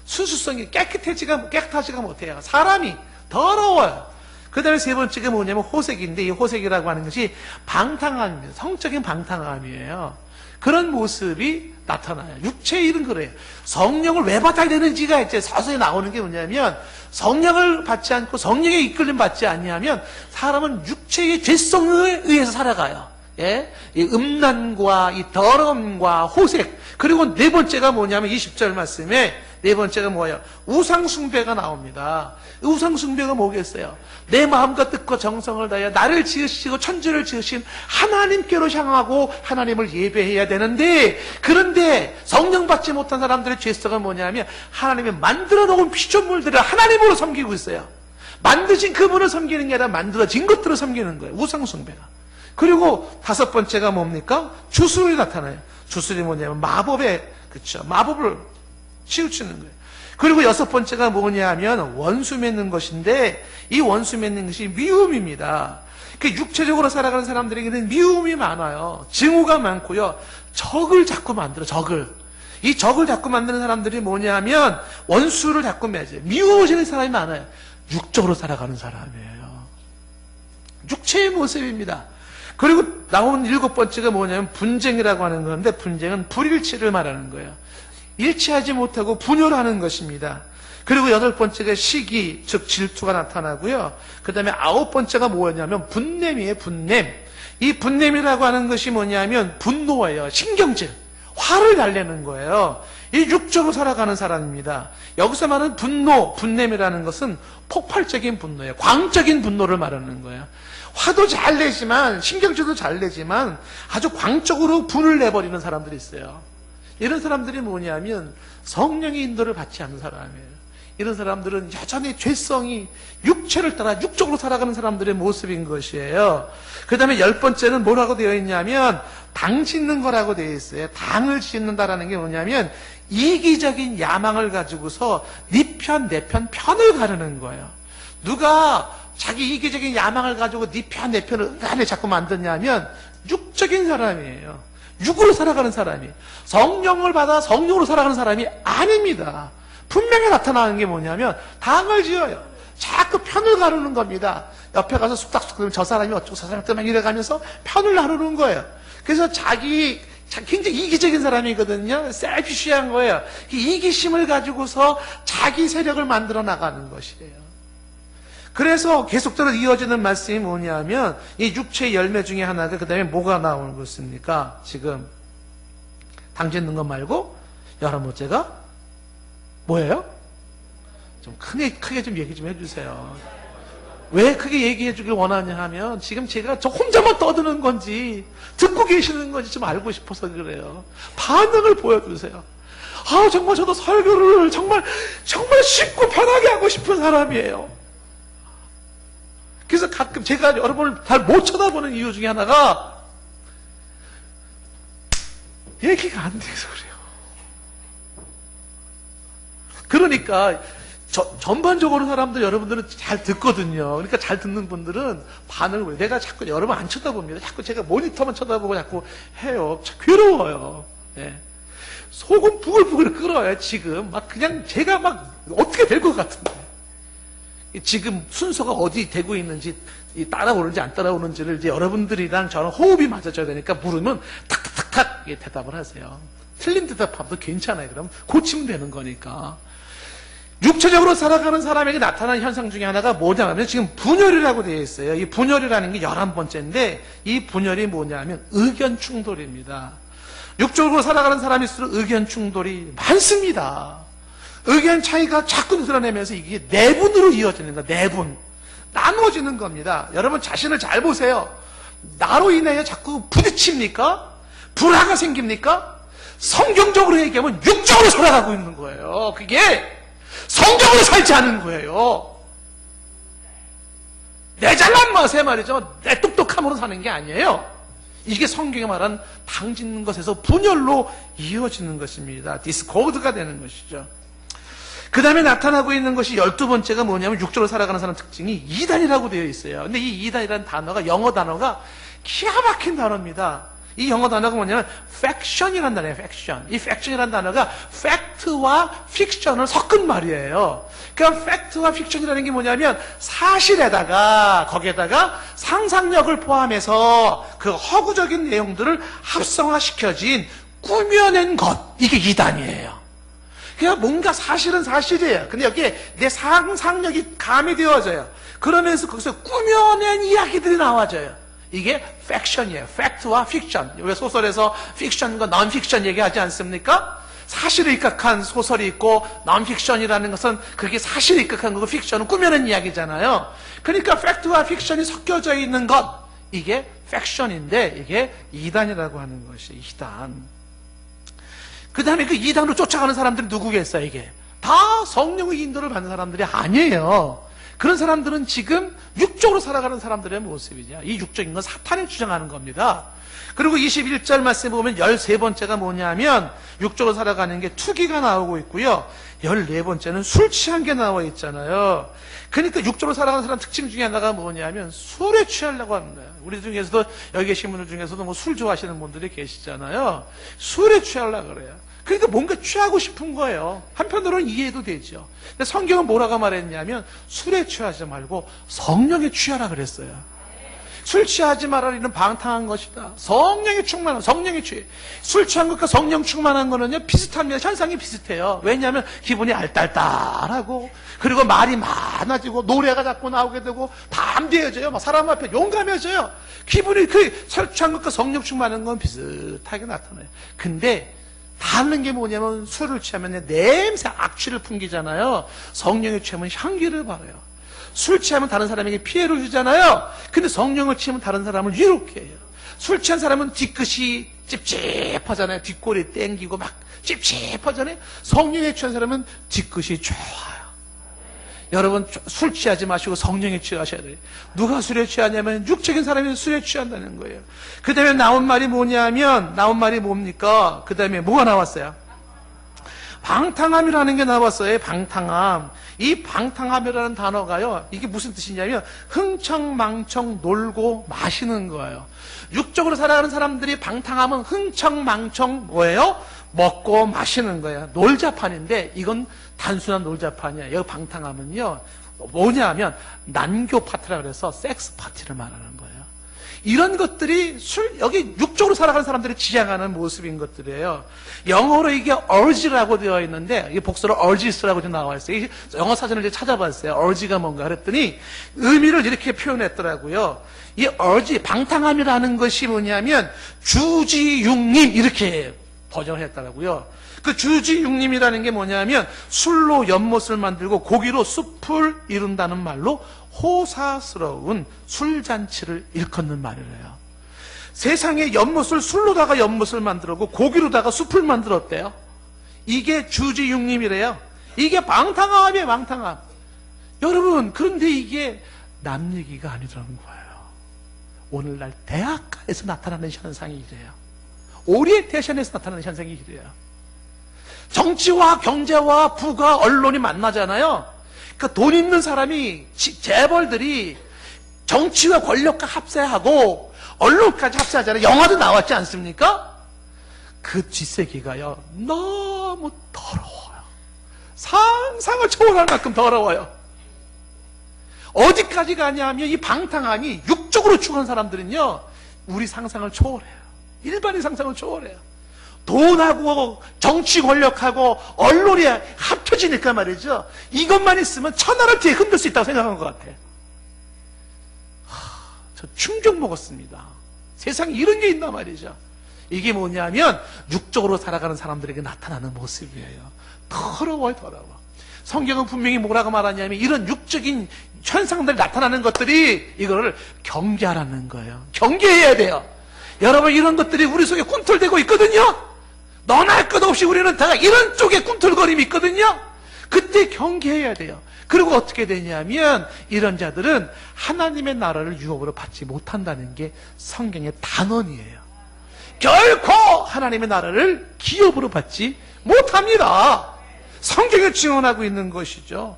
S1: 순수성이 깨끗하지가 못해요. 사람이 더러워요. 그 다음에 세 번째가 뭐냐면 호색인데 이 호색이라고 하는 것이 방탕함입니다. 성적인 방탕함이에요. 그런 모습이 나타나요. 육체의 일은 그래요. 성령을 왜 받아야 되는지가 이제 서서히 나오는 게 뭐냐면 성령을 받지 않고 성령의 이끌림 받지 않냐면 사람은 육체의 죄성에 의해서 살아가요. 예? 이 음란과 이 더러움과 호색 그리고 네 번째가 뭐냐면 20절 말씀에 네 번째가 뭐예요? 우상숭배가 나옵니다. 우상숭배가 뭐겠어요? 내 마음과 뜻과 정성을 다하여 나를 지으시고 천지를 지으신 하나님께로 향하고 하나님을 예배해야 되는데, 그런데 성령 받지 못한 사람들의 죄성은 뭐냐면 하나님이 만들어 놓은 피조물들을 하나님으로 섬기고 있어요. 만드신 그분을 섬기는 게 아니라 만들어진 것들을 섬기는 거예요. 우상숭배가. 그리고 다섯 번째가 뭡니까? 주술이 나타나요. 주술이 뭐냐면 마법의, 그쵸, 마법을 치우치는 거예요. 그리고 여섯 번째가 뭐냐면 원수 맺는 것인데, 이 원수 맺는 것이 미움입니다. 그 육체적으로 살아가는 사람들에게는 미움이 많아요. 증오가 많고요. 적을 자꾸 만들어, 적을. 이 적을 자꾸 만드는 사람들이 뭐냐면 원수를 자꾸 맺어요. 미워지는 사람이 많아요. 육적으로 살아가는 사람이에요. 육체의 모습입니다. 그리고 나온 일곱 번째가 뭐냐면 분쟁이라고 하는 건데, 분쟁은 불일치를 말하는 거예요. 일치하지 못하고 분열하는 것입니다. 그리고 여덟 번째가 시기, 즉 질투가 나타나고요. 그 다음에 아홉 번째가 뭐냐면 분냄이에요. 분냄. 이 분냄이라고 하는 것이 뭐냐면 분노예요. 신경질, 화를 달래는 거예요. 이 육적으로 살아가는 사람입니다. 여기서 말하는 분노, 분냄이라는 것은 폭발적인 분노예요. 광적인 분노를 말하는 거예요. 화도 잘 내지만, 신경질도 잘 내지만 아주 광적으로 분을 내버리는 사람들이 있어요. 이런 사람들이 뭐냐면 성령의 인도를 받지 않는 사람이에요. 이런 사람들은 여전히 죄성이 육체를 따라 육적으로 살아가는 사람들의 모습인 것이에요. 그 다음에 열 번째는 뭐라고 되어 있냐면 당 짓는 거라고 되어 있어요. 당을 짓는다라는 게 뭐냐면 이기적인 야망을 가지고서 네 편, 내 편, 편을 가르는 거예요. 누가 자기 이기적인 야망을 가지고 네 편, 내 편을 안에 자꾸 만드냐면 육적인 사람이에요. 육으로 살아가는 사람이, 성령을 받아 성령으로 살아가는 사람이 아닙니다. 분명히 나타나는 게 뭐냐면 당을 지어요. 자꾸 편을 가르는 겁니다. 옆에 가서 쑥닥쑥닥 그러면 저 사람이 어쩌고 저 사람이 막 이래가면서 편을 나누는 거예요. 그래서 자기 굉장히 이기적인 사람이거든요. 셀피시한 거예요. 이기심을 가지고서 자기 세력을 만들어 나가는 것이에요. 그래서 계속적으로 이어지는 말씀이 뭐냐면 이 육체의 열매 중에 하나가 그 다음에 뭐가 나오는 것입니까? 지금 당 짓는 것 말고 11번째가 뭐예요? 좀 크게 좀 얘기 좀 해주세요. 왜 크게 얘기해 주길 원하냐 하면 지금 제가 저 혼자만 떠드는 건지 듣고 계시는 건지 좀 알고 싶어서 그래요. 반응을 보여주세요. 아, 정말 저도 설교를 정말 쉽고 편하게 하고 싶은 사람이에요. 그래서 가끔 제가 여러분을 잘 못 쳐다보는 이유 중에 하나가 얘기가 안 돼서 그래요. 그러니까 전반적으로 사람들 여러분들은 잘 듣거든요. 그러니까 잘 듣는 분들은 반응을, 내가 자꾸 여러분 안 쳐다봅니다. 자꾸 제가 모니터만 쳐다보고 자꾸 해요. 참 괴로워요. 예. 속은 부글부글 끓어요. 지금 막 그냥 제가 막 어떻게 될 것 같은데. 지금 순서가 어디 되고 있는지, 따라오는지 안 따라오는지를 이제 여러분들이랑 저랑 호흡이 맞아져야 되니까 물으면 탁탁탁탁 대답을 하세요. 틀린 대답하면 괜찮아요. 그럼 고치면 되는 거니까. 육체적으로 살아가는 사람에게 나타나는 현상 중에 하나가 뭐냐면 지금 분열이라고 되어 있어요. 이 분열이라는 게 11번째인데 이 분열이 뭐냐면 의견 충돌입니다. 육적으로 살아가는 사람일수록 의견 충돌이 많습니다. 의견 차이가 자꾸 드러내면서 이게 내분으로 이어지는 거예요. 내분. 나누어지는 겁니다. 여러분 자신을 잘 보세요. 나로 인하여 자꾸 부딪힙니까? 불화가 생깁니까? 성경적으로 얘기하면 육적으로 살아가고 있는 거예요. 그게 성경으로 살지 않은 거예요. 내 잘난 맛에 말이죠. 내 똑똑함으로 사는 게 아니에요. 이게 성경이 말한 당 짓는 것에서 분열로 이어지는 것입니다. 디스코드가 되는 것이죠. 그 다음에 나타나고 있는 것이 12번째가 뭐냐면 육적으로 살아가는 사람 특징이 이단이라고 되어 있어요. 근데 이 이단이라는 단어가 영어 단어가 기가 막힌 단어입니다. 이 영어 단어가 뭐냐면 faction이라는 단어예요. faction. 이 faction이라는 단어가 fact와 fiction을 섞은 말이에요. 그러니까 fact와 fiction이라는 게 뭐냐면 사실에다가 거기에다가 상상력을 포함해서 그 허구적인 내용들을 합성화시켜진 꾸며낸 것, 이게 이단이에요. 그냥 뭔가 사실은 사실이에요. 근데 여기에 내 상상력이 가미되어져요. 그러면서 거기서 꾸며낸 이야기들이 나와져요. 이게 팩션이에요. 팩트와 픽션. 왜 소설에서 픽션과 non-픽션 얘기하지 않습니까? 사실에 입각한 소설이 있고 non-픽션이라는 것은 그게 사실에 입각한 거고 픽션은 꾸며낸 이야기잖아요. 그러니까 팩트와 픽션이 섞여져 있는 것, 이게 팩션인데 이게 이단이라고 하는 것이 이단. 그 다음에 그 이단으로 쫓아가는 사람들이 누구겠어요? 이게 다 성령의 인도를 받는 사람들이 아니에요. 그런 사람들은 지금 육적으로 살아가는 사람들의 모습이죠. 이 육적인 건 사탄이 주장하는 겁니다. 그리고 21절 말씀에 보면 13번째가 뭐냐면 육적으로 살아가는 게 투기가 나오고 있고요. 14번째는 술 취한 게 나와 있잖아요. 그러니까 육적으로 살아가는 사람 특징 중에 하나가 뭐냐면 술에 취하려고 합니다. 우리 중에서도 여기 계신 분들 중에서도 뭐 술 좋아하시는 분들이 계시잖아요. 술에 취하려고 그래요. 그러니까 뭔가 취하고 싶은 거예요. 한편으로는 이해도 되죠. 근데 성경은 뭐라고 말했냐면 술에 취하지 말고 성령에 취하라 그랬어요. 술 취하지 말아라는 방탕한 것이다. 성령에 충만한, 성령에 취해. 술 취한 것과 성령 충만한 거는요, 비슷합니다. 현상이 비슷해요. 왜냐하면 기분이 알딸딸하고, 그리고 말이 많아지고, 노래가 자꾸 나오게 되고, 담대해져요. 막 사람 앞에 용감해져요. 기분이 술 취한 것과 성령 충만한 건 비슷하게 나타나요. 근데, 다른 게 뭐냐면, 술을 취하면 냄새, 악취를 풍기잖아요. 성령에 취하면 향기를 발해요. 술 취하면 다른 사람에게 피해를 주잖아요. 근데 성령을 취하면 다른 사람을 위롭게 해요. 술 취한 사람은 뒤끝이 찝찝하잖아요. 뒷골이 땡기고 막 찝찝하잖아요. 성령에 취한 사람은 뒤끝이 좋아요. 여러분 술 취하지 마시고 성령에 취하셔야 돼요. 누가 술에 취하냐면 육적인 사람이 술에 취한다는 거예요. 그 다음에 나온 말이 뭐냐면, 나온 말이 뭡니까? 그 다음에 뭐가 나왔어요? 방탕함이라는 게 나왔어요. 방탕함. 이 방탕함이라는 단어가요, 이게 무슨 뜻이냐면 흥청망청 놀고 마시는 거예요. 육적으로 살아가는 사람들이 방탕함은 흥청망청 뭐예요? 먹고 마시는 거예요. 놀자판인데 이건 단순한 놀자판이에요. 여기 방탕함은요 뭐냐면 난교 파티라 그래서 섹스 파티를 말하는 거예요. 이런 것들이 여기 육적으로 살아가는 사람들이 지향하는 모습인 것들이에요. 영어로 이게 urge라고 되어 있는데, 이게 복수로 urges라고 좀 나와 있어요. 영어 사전을 이제 찾아봤어요. urge가 뭔가 그랬더니, 의미를 이렇게 표현했더라고요. 이 urge, 방탕함이라는 것이 뭐냐면, 주지육림, 이렇게 번역을 했더라고요. 그 주지육림이라는 게 뭐냐면, 술로 연못을 만들고 고기로 숲을 이룬다는 말로 호사스러운 술잔치를 일컫는 말이래요. 세상에 연못을 술로다가 연못을 만들었고 고기로다가 숲을 만들었대요. 이게 주지육림이래요. 이게 방탕함이에요. 방탕함. 여러분, 그런데 이게 남 얘기가 아니라는 거예요. 오늘날 대학가에서 나타나는 현상이 이래요. 오리엔테이션에서 나타나는 현상이 이래요. 정치와 경제와 부가 언론이 만나잖아요. 그 돈 있는 사람이, 재벌들이 정치와 권력과 합세하고 언론까지 합세하잖아요. 영화도 나왔지 않습니까? 그 뒷세기가요 너무 더러워요. 상상을 초월할 만큼 더러워요. 어디까지 가냐면 이 방탕함이 육적으로 죽은 사람들은요 우리 상상을 초월해요. 일반인 상상을 초월해요. 돈하고 정치 권력하고 언론이 합쳐지니까 말이죠. 이것만 있으면 천하를 뒤에 흔들 수 있다고 생각한 것 같아요. 저 충격 먹었습니다. 세상에 이런 게 있나 말이죠. 이게 뭐냐면 육적으로 살아가는 사람들에게 나타나는 모습이에요. 더러워요, 더러워. 성경은 분명히 뭐라고 말하냐면 이런 육적인 현상들이 나타나는 것들이 이거를 경계하라는 거예요. 경계해야 돼요. 여러분, 이런 것들이 우리 속에 꿈틀대고 있거든요. 너나 할 것 없이 우리는 다 이런 쪽에 꿈틀거림이 있거든요. 그때 경계해야 돼요. 그리고 어떻게 되냐면 이런 자들은 하나님의 나라를 유업으로 받지 못한다는 게 성경의 단언이에요. 결코 하나님의 나라를 기업으로 받지 못합니다. 성경에 증언하고 있는 것이죠.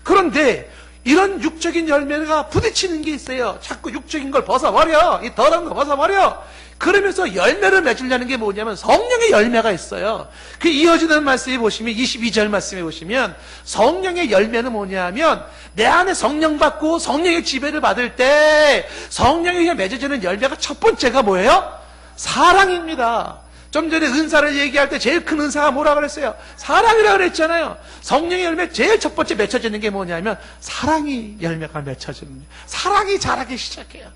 S1: 그런데 이런 육적인 열매가 부딪히는 게 있어요. 자꾸 육적인 걸 벗어버려. 이 더러운 거 벗어버려. 그러면서 열매를 맺으려는 게 뭐냐면 성령의 열매가 있어요. 그 이어지는 말씀에 보시면 22절 말씀에 보시면 성령의 열매는 뭐냐면 내 안에 성령 받고 성령의 지배를 받을 때 성령에 맺어지는 열매가 첫 번째가 뭐예요? 사랑입니다. 좀 전에 은사를 얘기할 때 제일 큰 은사가 뭐라 그랬어요? 사랑이라 그랬잖아요. 성령의 열매 제일 첫 번째 맺혀지는 게 뭐냐면 사랑이 열매가 맺혀지는 거예요. 사랑이 자라기 시작해요.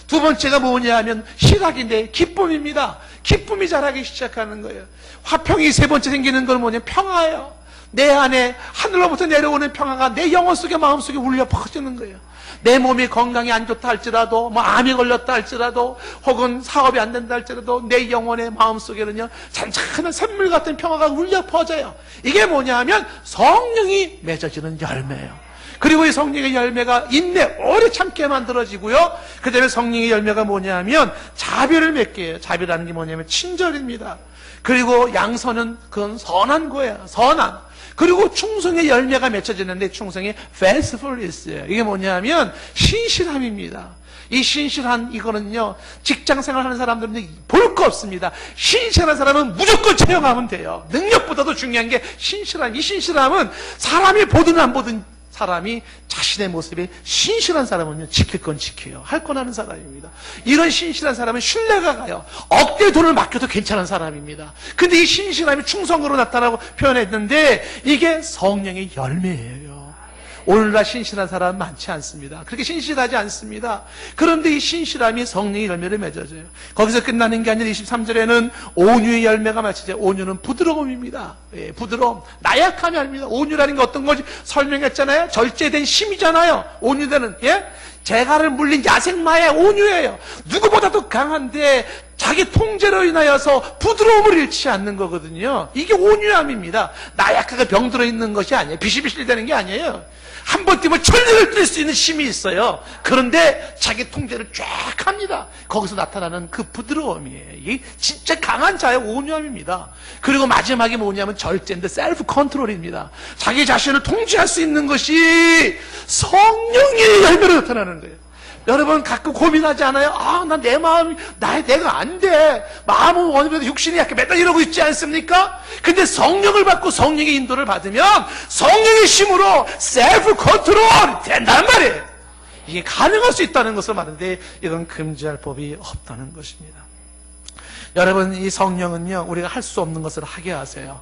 S1: 두 번째가 뭐냐 하면 희락인데 기쁨입니다. 기쁨이 자라기 시작하는 거예요. 화평이 세 번째 생기는 건 뭐냐? 평화예요. 내 안에 하늘로부터 내려오는 평화가 내 영혼 속에 마음속에 울려 퍼지는 거예요. 내 몸이 건강이 안 좋다 할지라도, 암이 걸렸다 할지라도, 혹은 사업이 안 된다 할지라도 내 영혼의 마음속에는요 잔잔한 샘물 같은 평화가 울려 퍼져요. 이게 뭐냐 하면 성령이 맺어지는 열매예요. 그리고 이 성령의 열매가 인내, 오래 참게 만들어지고요. 그 다음에 성령의 열매가 뭐냐 하면 자비를 맺게 해요. 자비라는 게 뭐냐면 친절입니다. 그리고 양선은 그건 선한 거예요. 선한. 그리고 충성의 열매가 맺혀지는데 충성이 faithfulness예요. 이게 뭐냐면 신실함입니다. 이 신실한 이거는요 직장생활 하는 사람들은 볼 거 없습니다. 신실한 사람은 무조건 채용하면 돼요. 능력보다도 중요한 게 신실함. 이 신실함은 사람이 보든 안 보든 사람이 자신의 모습이 신실한 사람은요 지킬 건 지켜요. 할 건 하는 사람입니다. 이런 신실한 사람은 신뢰가 가요. 억대 돈을 맡겨도 괜찮은 사람입니다. 근데 이 신실함이 충성으로 나타나고 표현했는데 이게 성령의 열매예요. 오늘날 신실한 사람 많지 않습니다. 그렇게 신실하지 않습니다. 그런데 이 신실함이 성령의 열매를 맺어줘요. 거기서 끝나는 게 아니라 23절에는 온유의 열매가 맺혀져요. 온유는 부드러움입니다. 예, 부드러움. 나약함이 아닙니다. 온유라는 게 어떤 건지 설명했잖아요. 절제된 심이잖아요. 온유되는, 예? 재갈을 물린 야생마의 온유예요. 누구보다도 강한데 자기 통제로 인하여서 부드러움을 잃지 않는 거거든요. 이게 온유함입니다. 나약하게 병들어 있는 것이 아니에요. 비실비실 되는 게 아니에요. 한 번 뛰면 천리를 뛸 수 있는 힘이 있어요. 그런데 자기 통제를 쫙 합니다. 거기서 나타나는 그 부드러움이에요. 이게 진짜 강한 자의 온유함입니다. 그리고 마지막에 뭐냐면 절제인데 셀프 컨트롤입니다. 자기 자신을 통제할 수 있는 것이 성령의 열매로 나타나는 거예요. 여러분 가끔 고민하지 않아요? 난 내 마음이 내가 안 돼. 마음은 원해도 육신이 약간 매달리고 있지 않습니까? 근데 성령을 받고 성령의 인도를 받으면 성령의 힘으로 셀프 컨트롤이 된단 말이에요. 이게 가능할 수 있다는 것을 말하는데 이건 금지할 법이 없다는 것입니다. 여러분 이 성령은요 우리가 할 수 없는 것을 하게 하세요.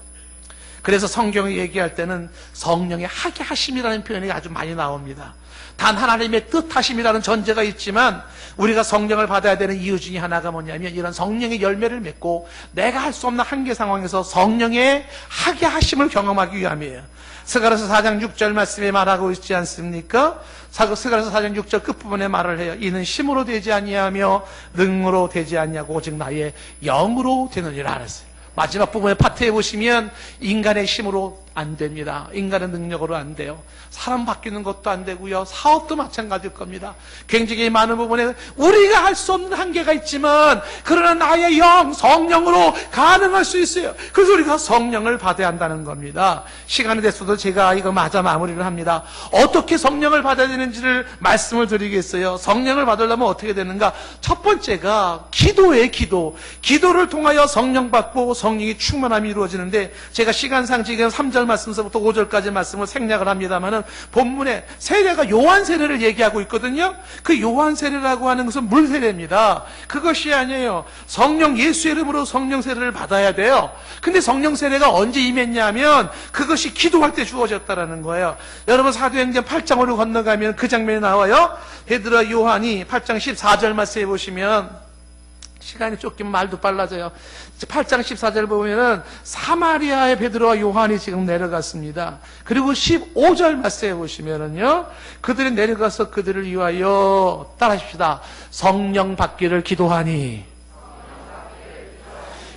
S1: 그래서 성경을 얘기할 때는 성령의 하게 하심이라는 표현이 아주 많이 나옵니다. 단 하나님의 뜻하심이라는 전제가 있지만 우리가 성령을 받아야 되는 이유 중에 하나가 뭐냐면 이런 성령의 열매를 맺고 내가 할 수 없는 한계 상황에서 성령의 하게 하심을 경험하기 위함이에요. 스가랴서 4장 6절 말씀에 말하고 있지 않습니까? 스가랴서 4장 6절 끝부분에 말을 해요. 이는 힘으로 되지 아니하며 능으로 되지 아니하고 오직 나의 영으로 되느니라 그랬어요. 마지막 부분에 파트에 보시면 인간의 힘으로 안 됩니다. 인간의 능력으로 안 돼요. 사람 바뀌는 것도 안 되고요. 사업도 마찬가지일 겁니다. 굉장히 많은 부분에 우리가 할 수 없는 한계가 있지만 그러나 나의 영, 성령으로 가능할 수 있어요. 그래서 우리가 성령을 받아야 한다는 겁니다. 시간이 됐어도 제가 이거 마저 마무리를 합니다. 어떻게 성령을 받아야 되는지를 말씀을 드리겠어요. 성령을 받으려면 어떻게 되는가? 첫 번째가 기도예요. 기도를 통하여 성령 받고 성령이 충만함이 이루어지는데 제가 시간상 지금 3절 말씀서부터 5절까지 말씀을 생략을 합니다만은 본문에 세례가 요한 세례를 얘기하고 있거든요. 그 요한 세례라고 하는 것은 물 세례입니다. 그것이 아니에요. 성령 예수의 이름으로 성령 세례를 받아야 돼요. 근데 성령 세례가 언제 임했냐면 그것이 기도할 때 주어졌다라는 거예요. 여러분 사도행전 8장으로 건너가면 그 장면이 나와요. 베드로와 요한이 8장 14절 말씀해 보시면 시간이 쫓기면 말도 빨라져요. 8장 14절 보면은 사마리아의 베드로와 요한이 지금 내려갔습니다. 그리고 15절 말씀해 보시면은요, 그들이 내려가서 그들을 위하여 따라하십시다. 성령 받기를 기도하니.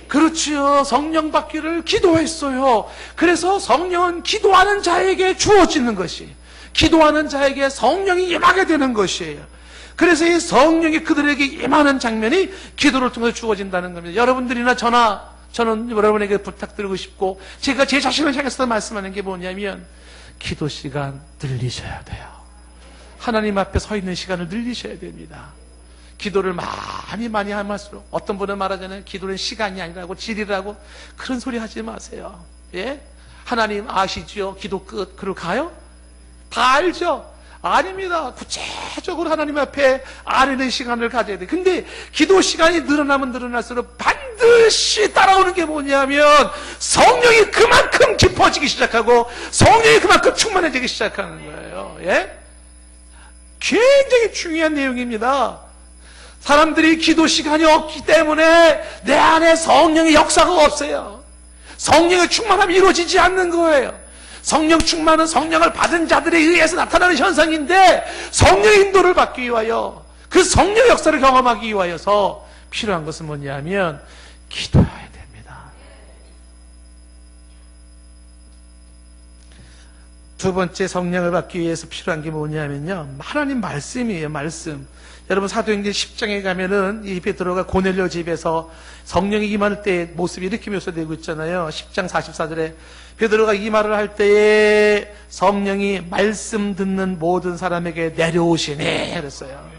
S1: 그렇지요. 성령 받기를 기도했어요. 그래서 성령은 기도하는 자에게 주어지는 것이, 기도하는 자에게 성령이 임하게 되는 것이에요. 그래서 이 성령이 그들에게 임하는 장면이 기도를 통해서 주어진다는 겁니다. 여러분들이나 저는 여러분에게 부탁드리고 싶고 제가 제 자신을 향해서 말씀하는 게 뭐냐면 기도 시간 늘리셔야 돼요. 하나님 앞에 서 있는 시간을 늘리셔야 됩니다. 기도를 많이 할수록 어떤 분은 말하잖아요. 기도는 시간이 아니라고 질이라고 그런 소리 하지 마세요. 예? 하나님 아시죠? 기도 끝. 그리고 가요? 다 알죠? 아닙니다. 구체적으로 하나님 앞에 아뢰는 시간을 가져야 돼. 근데 기도 시간이 늘어나면 늘어날수록 반드시 따라오는 게 뭐냐면 성령이 그만큼 깊어지기 시작하고 성령이 그만큼 충만해지기 시작하는 거예요. 예? 굉장히 중요한 내용입니다. 사람들이 기도 시간이 없기 때문에 내 안에 성령의 역사가 없어요. 성령의 충만함이 이루어지지 않는 거예요. 성령 충만은 성령을 받은 자들에 의해서 나타나는 현상인데, 성령의 인도를 받기 위하여, 그 성령 역사를 경험하기 위하여서 필요한 것은 뭐냐면 기도해야 됩니다. 두 번째, 성령을 받기 위해서 필요한 게 뭐냐면요, 하나님 말씀이에요. 말씀. 여러분, 사도행전 10장에 가면은 이 베드로가 고넬료 집에서 성령이 임할 때의 모습이 이렇게 묘사되고 있잖아요. 10장 44절에 베드로가 이 말을 할 때에 성령이 말씀 듣는 모든 사람에게 내려오시네 그랬어요.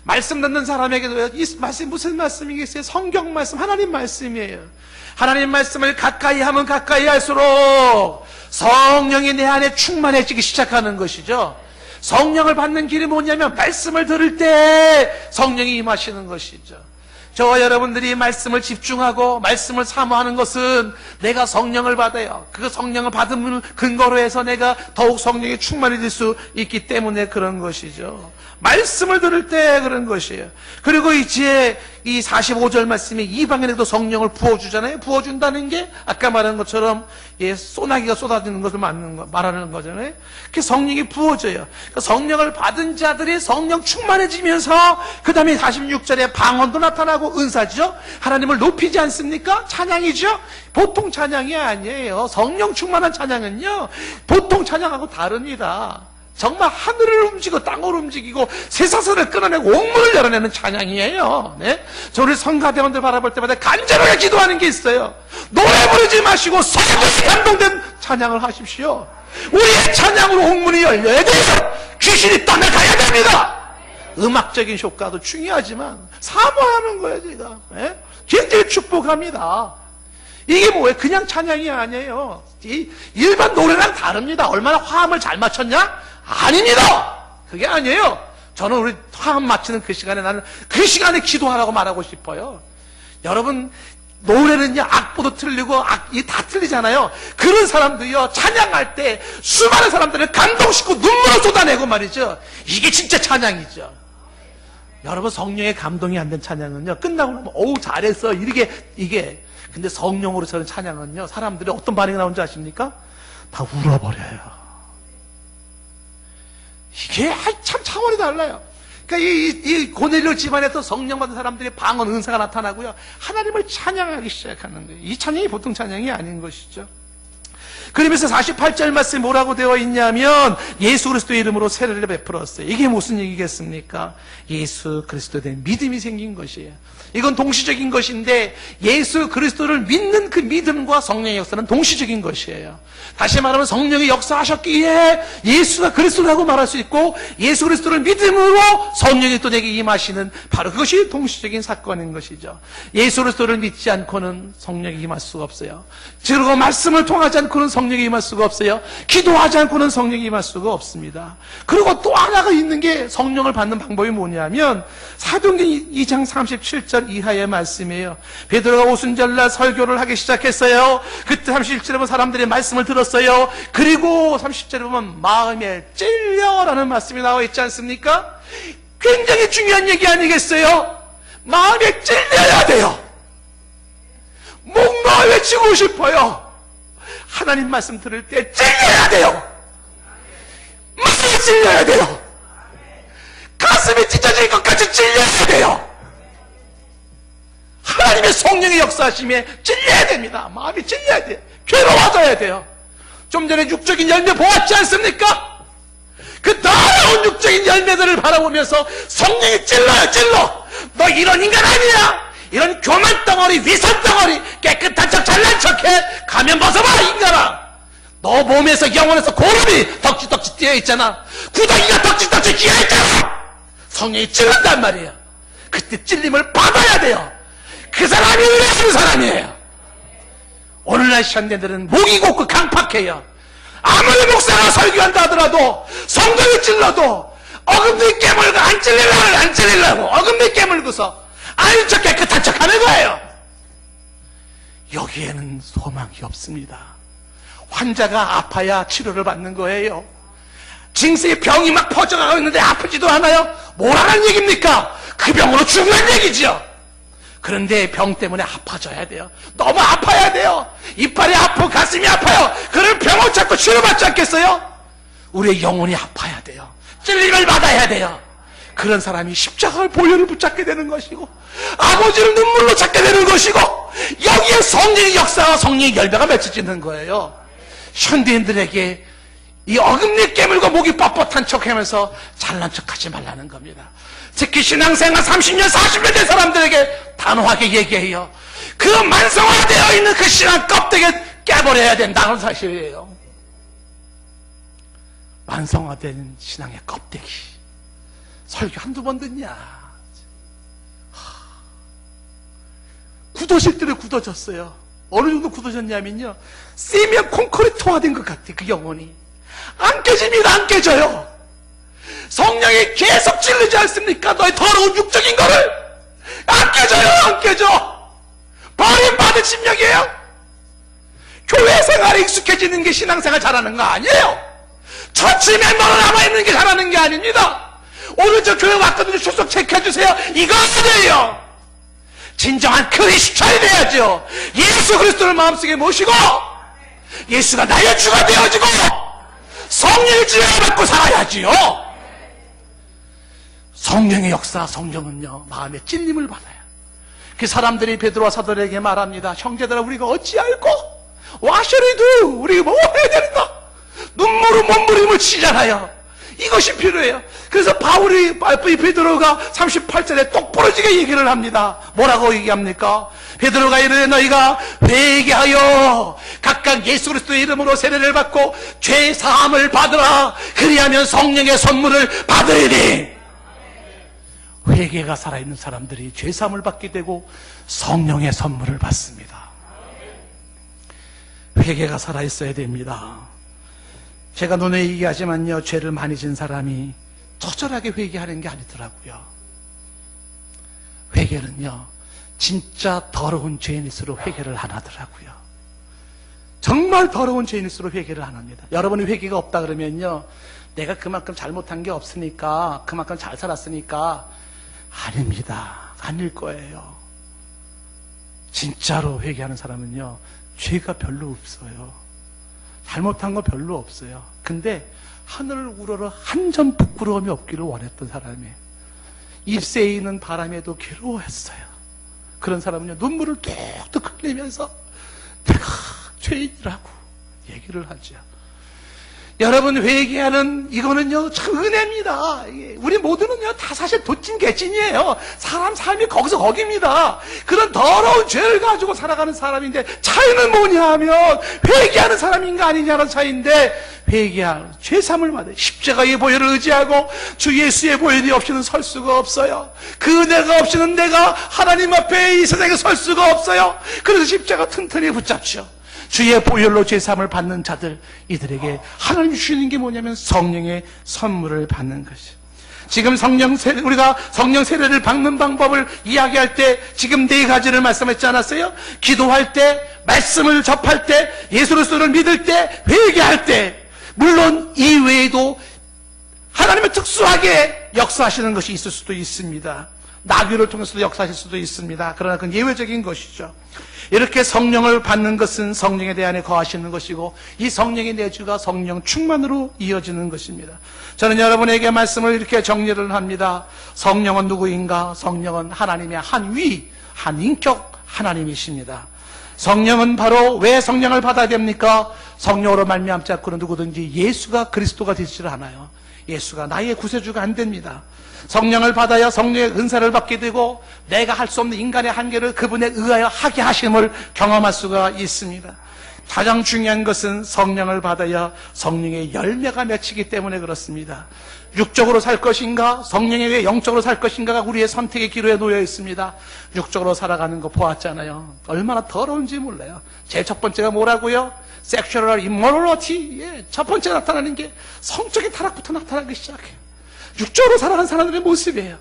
S1: 말씀 듣는 사람에게도 이 말씀 무슨 말씀이겠어요? 성경 말씀, 하나님 말씀이에요. 하나님 말씀을 가까이 하면 가까이 할수록 성령이 내 안에 충만해지기 시작하는 것이죠. 성령을 받는 길이 뭐냐면 말씀을 들을 때 성령이 임하시는 것이죠. 저와 여러분들이 말씀을 집중하고 말씀을 사모하는 것은 내가 성령을 받아요. 그 성령을 받은 근거로 해서 내가 더욱 성령이 충만해질 수 있기 때문에 그런 것이죠. 말씀을 들을 때 그런 것이에요. 그리고 이제 이 45절 말씀이 이방인에도 성령을 부어주잖아요. 부어준다는 게 아까 말한 것처럼 소나기가 쏟아지는 것을 말하는 거잖아요. 그 성령이 부어져요. 그러니까 성령을 받은 자들이 성령 충만해지면서 그 다음에 46절에 방언도 나타나고 은사죠. 하나님을 높이지 않습니까? 찬양이죠. 보통 찬양이 아니에요. 성령 충만한 찬양은요, 보통 찬양하고 다릅니다. 정말 하늘을 움직이고 땅을 움직이고 세상선을 끌어내고 옥문을 열어내는 찬양이에요. 네? 저 우리 성가대원들 바라볼 때마다 간절하게 기도하는 게 있어요. 노래 부르지 마시고 성령에 감동된 찬양을 하십시오. 우리의 찬양으로 옥문이 열려야 돼요. 귀신이 땅에 가야 됩니다. 음악적인 효과도 중요하지만 사모하는 거예요. 제가 굉장히 축복합니다. 이게 뭐예요? 그냥 찬양이 아니에요. 일반 노래랑 다릅니다. 얼마나 화음을 잘 맞췄냐? 아닙니다. 그게 아니에요. 저는 우리 화음 맞추는 그 시간에 나는 그 시간에 기도하라고 말하고 싶어요. 여러분, 노래는요, 악보도 틀리고 악이 다 틀리잖아요. 그런 사람들이요, 찬양할 때 수많은 사람들을 감동시키고 눈물을 쏟아내고 말이죠. 이게 진짜 찬양이죠. 여러분, 성령의 감동이 안 된 찬양은요, 끝나고 나면 어우 잘했어 이게 근데 성령으로 저는 찬양은요, 사람들이 어떤 반응이 나오는지 아십니까? 다 울어버려요. 이게 참 차원이 달라요. 그러니까 이 고넬료 집안에서 성령 받은 사람들의 방언 은사가 나타나고요, 하나님을 찬양하기 시작하는 거예요. 이 찬양이 보통 찬양이 아닌 것이죠. 그러면서 48절 말씀에 뭐라고 되어 있냐면 예수 그리스도의 이름으로 세례를 베풀었어요. 이게 무슨 얘기겠습니까? 예수 그리스도에 대한 믿음이 생긴 것이에요. 이건 동시적인 것인데 예수 그리스도를 믿는 그 믿음과 성령의 역사는 동시적인 것이에요. 다시 말하면 성령이 역사하셨기에 예수가 그리스도라고 말할 수 있고, 예수 그리스도를 믿음으로 성령이 또 내게 임하시는 바로 그것이 동시적인 사건인 것이죠. 예수 그리스도를 믿지 않고는 성령이 임할 수가 없어요. 그리고 말씀을 통하지 않고는 성령이 임할 수가 없어요. 기도하지 않고는 성령이 임할 수가 없습니다. 그리고 또 하나가 있는 게 성령을 받는 방법이 뭐냐면 사도행전 2장 37절 이하의 말씀이에요. 베드로가 오순절날 설교를 하기 시작했어요. 그때 37절에 보면 사람들이 말씀을 들었어요. 그리고 30절에 보면 마음에 찔려라는 말씀이 나와 있지 않습니까? 굉장히 중요한 얘기 아니겠어요? 마음에 찔려야 돼요. 뭔가 외치고 싶어요. 하나님 말씀 들을 때 찔려야 돼요. 마음이 찔려야 돼요. 가슴이 찢어질 것까지 찔려야 돼요. 하나님의 성령의 역사하심에 찔려야 됩니다. 마음이 찔려야 돼요. 괴로워져야 돼요. 좀 전에 육적인 열매 보았지 않습니까? 그 더러운 육적인 열매들을 바라보면서 성령이 찔러. 너 이런 인간 아니야. 이런 교만 덩어리, 위선 덩어리, 깨끗한 척 잘난 척해. 가면 벗어봐 인간아. 너 몸에서 영혼에서 고름이 덕지덕지 뛰어있잖아. 구덩이가 덕지덕지 끼어있잖아. 성령이 찔른단 말이에요. 그때 찔림을 받아야 돼요. 그 사람이 은혜 주는 사람이에요. 오늘날 현대들은 목이 곧고 강팍해요. 아무리 목사가 설교한다 하더라도 성령이 찔러도 어금니 깨물고 안 찔리려고 어금니 깨물고서 아닌 척 깨끗한 척 하는 거예요. 여기에는 소망이 없습니다. 환자가 아파야 치료를 받는 거예요. 증세의 병이 막 퍼져가고 있는데 아프지도 않아요? 뭐라는 얘기입니까? 그 병으로 죽는 얘기죠. 그런데 병 때문에 아파져야 돼요. 너무 아파야 돼요. 이빨이 아프고 가슴이 아파요. 그런 병을 찾고 치료받지 않겠어요? 우리의 영혼이 아파야 돼요. 찔림을 받아야 돼요. 그런 사람이 십자가의 보혈을 붙잡게 되는 것이고 아버지를 눈물로 찾게 되는 것이고 여기에 성령의 역사와 성령의 열매가 맺혀지는 거예요. 현대인들에게 이 어금니 깨물고 목이 뻣뻣한 척하면서 잘난 척하지 말라는 겁니다. 특히 신앙생활 30년 40년 된 사람들에게 단호하게 얘기해요. 그 만성화되어 있는 그 신앙 껍데기 깨버려야 된다는 사실이에요. 만성화된 신앙의 껍데기. 설교 한두 번 듣냐. 굳어질 굳어졌어요. 어느 정도 굳어졌냐면요, 세면 콘크리트화된 것 같아. 그 영혼이 안 깨집니다. 안 깨져요. 성령이 계속 찔르지 않습니까? 너의 더러운 육적인 거를. 안 깨져요. 안 깨져. 버림받은 심령이에요. 교회 생활에 익숙해지는 게 신앙생활 잘하는 거 아니에요. 처치 멤버로 남아있는 게 잘하는 게 아닙니다. 오늘 저 교회 왔거든요. 출석 체크해주세요. 이거 아니에요. 진정한 크리스찬이 돼야죠. 예수 그리스도를 마음속에 모시고 예수가 나의 주가 되어지고 성령의 지혜를 받고 살아야지요. 성령의 역사, 성령은요, 마음에 찔림을 받아요. 그 사람들이 베드로와 사도들에게 말합니다. 형제들아, 우리가 어찌 알고 What shall we do? 우리가 뭐 해야 된다. 눈물로 몸부림을 치잖아요. 이것이 필요해요. 그래서 베드로가 38절에 똑부러지게 얘기를 합니다. 뭐라고 얘기합니까? 베드로가 이르되 너희가 회개하여 각각 예수 그리스도의 이름으로 세례를 받고 죄 사함을 받으라. 그리하면 성령의 선물을 받으리니. 회개가 살아있는 사람들이 죄 사함을 받게 되고 성령의 선물을 받습니다. 회개가 살아있어야 됩니다. 제가 눈에 얘기하지만요, 죄를 많이 진 사람이 처절하게 회개하는 게 아니더라고요. 회개는요, 진짜 더러운 죄인일수록 회개를 안 하더라고요. 정말 더러운 죄인일수록 회개를 안 합니다. 여러분이 회개가 없다 그러면요, 내가 그만큼 잘못한 게 없으니까, 그만큼 잘 살았으니까. 아닙니다. 아닐 거예요. 진짜로 회개하는 사람은요, 죄가 별로 없어요. 잘못한 거 별로 없어요. 근데 하늘을 우러러 한 점 부끄러움이 없기를 원했던 사람이에요. 입새에 있는 바람에도 괴로워했어요. 그런 사람은요, 눈물을 뚝뚝 흘리면서 내가 죄인이라고 얘기를 하죠. 여러분, 회개하는 이거는요 참 은혜입니다. 우리 모두는요 다 사실 도찐 개찐이에요. 사람 삶이 거기서 거기입니다. 그런 더러운 죄를 가지고 살아가는 사람인데 차이는 뭐냐 하면 회개하는 사람인가 아니냐는 차이인데, 회개하는 죄삼을 받아 십자가의 보혈을 의지하고 주 예수의 보혈이 없이는 설 수가 없어요. 그 은혜가 없이는 내가 하나님 앞에 이 세상에 설 수가 없어요. 그래서 십자가 튼튼히 붙잡죠. 주의 보혈로 죄사함을 받는 자들, 이들에게 하나님 주시는 게 뭐냐면 성령의 선물을 받는 것이죠. 지금 우리가 성령 세례를 받는 방법을 이야기할 때 지금 4가지를 말씀했지 않았어요? 기도할 때, 말씀을 접할 때, 예수 그리스도를 믿을 때, 회개할 때, 물론 이 외에도 하나님은 특수하게 역사하시는 것이 있을 수도 있습니다. 나귀를 통해서도 역사하실 수도 있습니다. 그러나 그건 예외적인 것이죠. 이렇게 성령을 받는 것은 성령에 대한 거하시는 것이고, 이 성령의 내주가 성령 충만으로 이어지는 것입니다. 저는 여러분에게 말씀을 이렇게 정리를 합니다. 성령은 누구인가? 성령은 하나님의 한 위, 한 인격 하나님이십니다. 성령은 바로 왜 성령을 받아야 됩니까? 성령으로 말미암지 않고는 누구든지 예수가 그리스도가 되지를 않아요. 예수가 나의 구세주가 안 됩니다. 성령을 받아야 성령의 은사를 받게 되고 내가 할 수 없는 인간의 한계를 그분에 의하여 하게 하심을 경험할 수가 있습니다. 가장 중요한 것은 성령을 받아야 성령의 열매가 맺히기 때문에 그렇습니다. 육적으로 살 것인가, 성령에 의해 영적으로 살 것인가가 우리의 선택의 기로에 놓여 있습니다. 육적으로 살아가는 거 보았잖아요. 얼마나 더러운지 몰라요. 제일 첫 번째가 뭐라고요? Sexual immorality. 예, 첫 번째 나타나는 게 성적인 타락부터 나타나기 시작해요. 육적으로 살아가는 사람들의 모습이에요.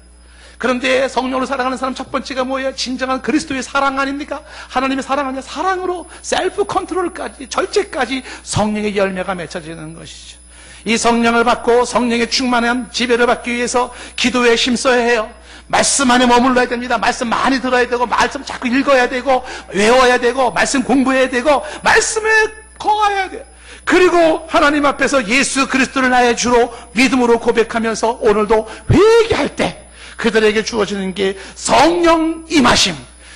S1: 그런데 성령으로 살아가는 사람 첫 번째가 뭐예요? 진정한 그리스도의 사랑 아닙니까? 하나님의 사랑 아니야? 사랑으로 셀프 컨트롤까지, 절제까지 성령의 열매가 맺혀지는 것이죠. 이 성령을 받고 성령의 충만한 지배를 받기 위해서 기도에 힘써야 해요. 말씀 안에 머물러야 됩니다. 말씀 많이 들어야 되고, 말씀 자꾸 읽어야 되고, 외워야 되고, 말씀 공부해야 되고, 말씀에 거해야 돼요. 그리고 하나님 앞에서 예수 그리스도를 나의 주로 믿음으로 고백하면서 오늘도 회개할 때 그들에게 주어지는 게 성령 임하심,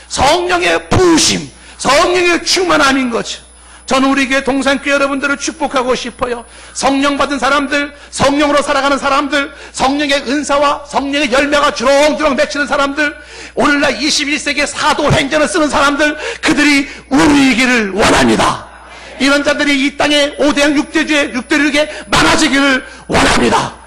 S1: 성령의 부으심, 성령의 충만함인 거죠. 저는 우리 교회 동산교회 여러분들을 축복하고 싶어요. 성령 받은 사람들, 성령으로 살아가는 사람들, 성령의 은사와 성령의 열매가 주렁주렁 맺히는 사람들, 오늘날 21세기의 사도행전을 쓰는 사람들, 그들이 우리이기를 원합니다. 이런 자들이 이 땅에 5대양 6대주의 6대륙에 많아지기를 원합니다.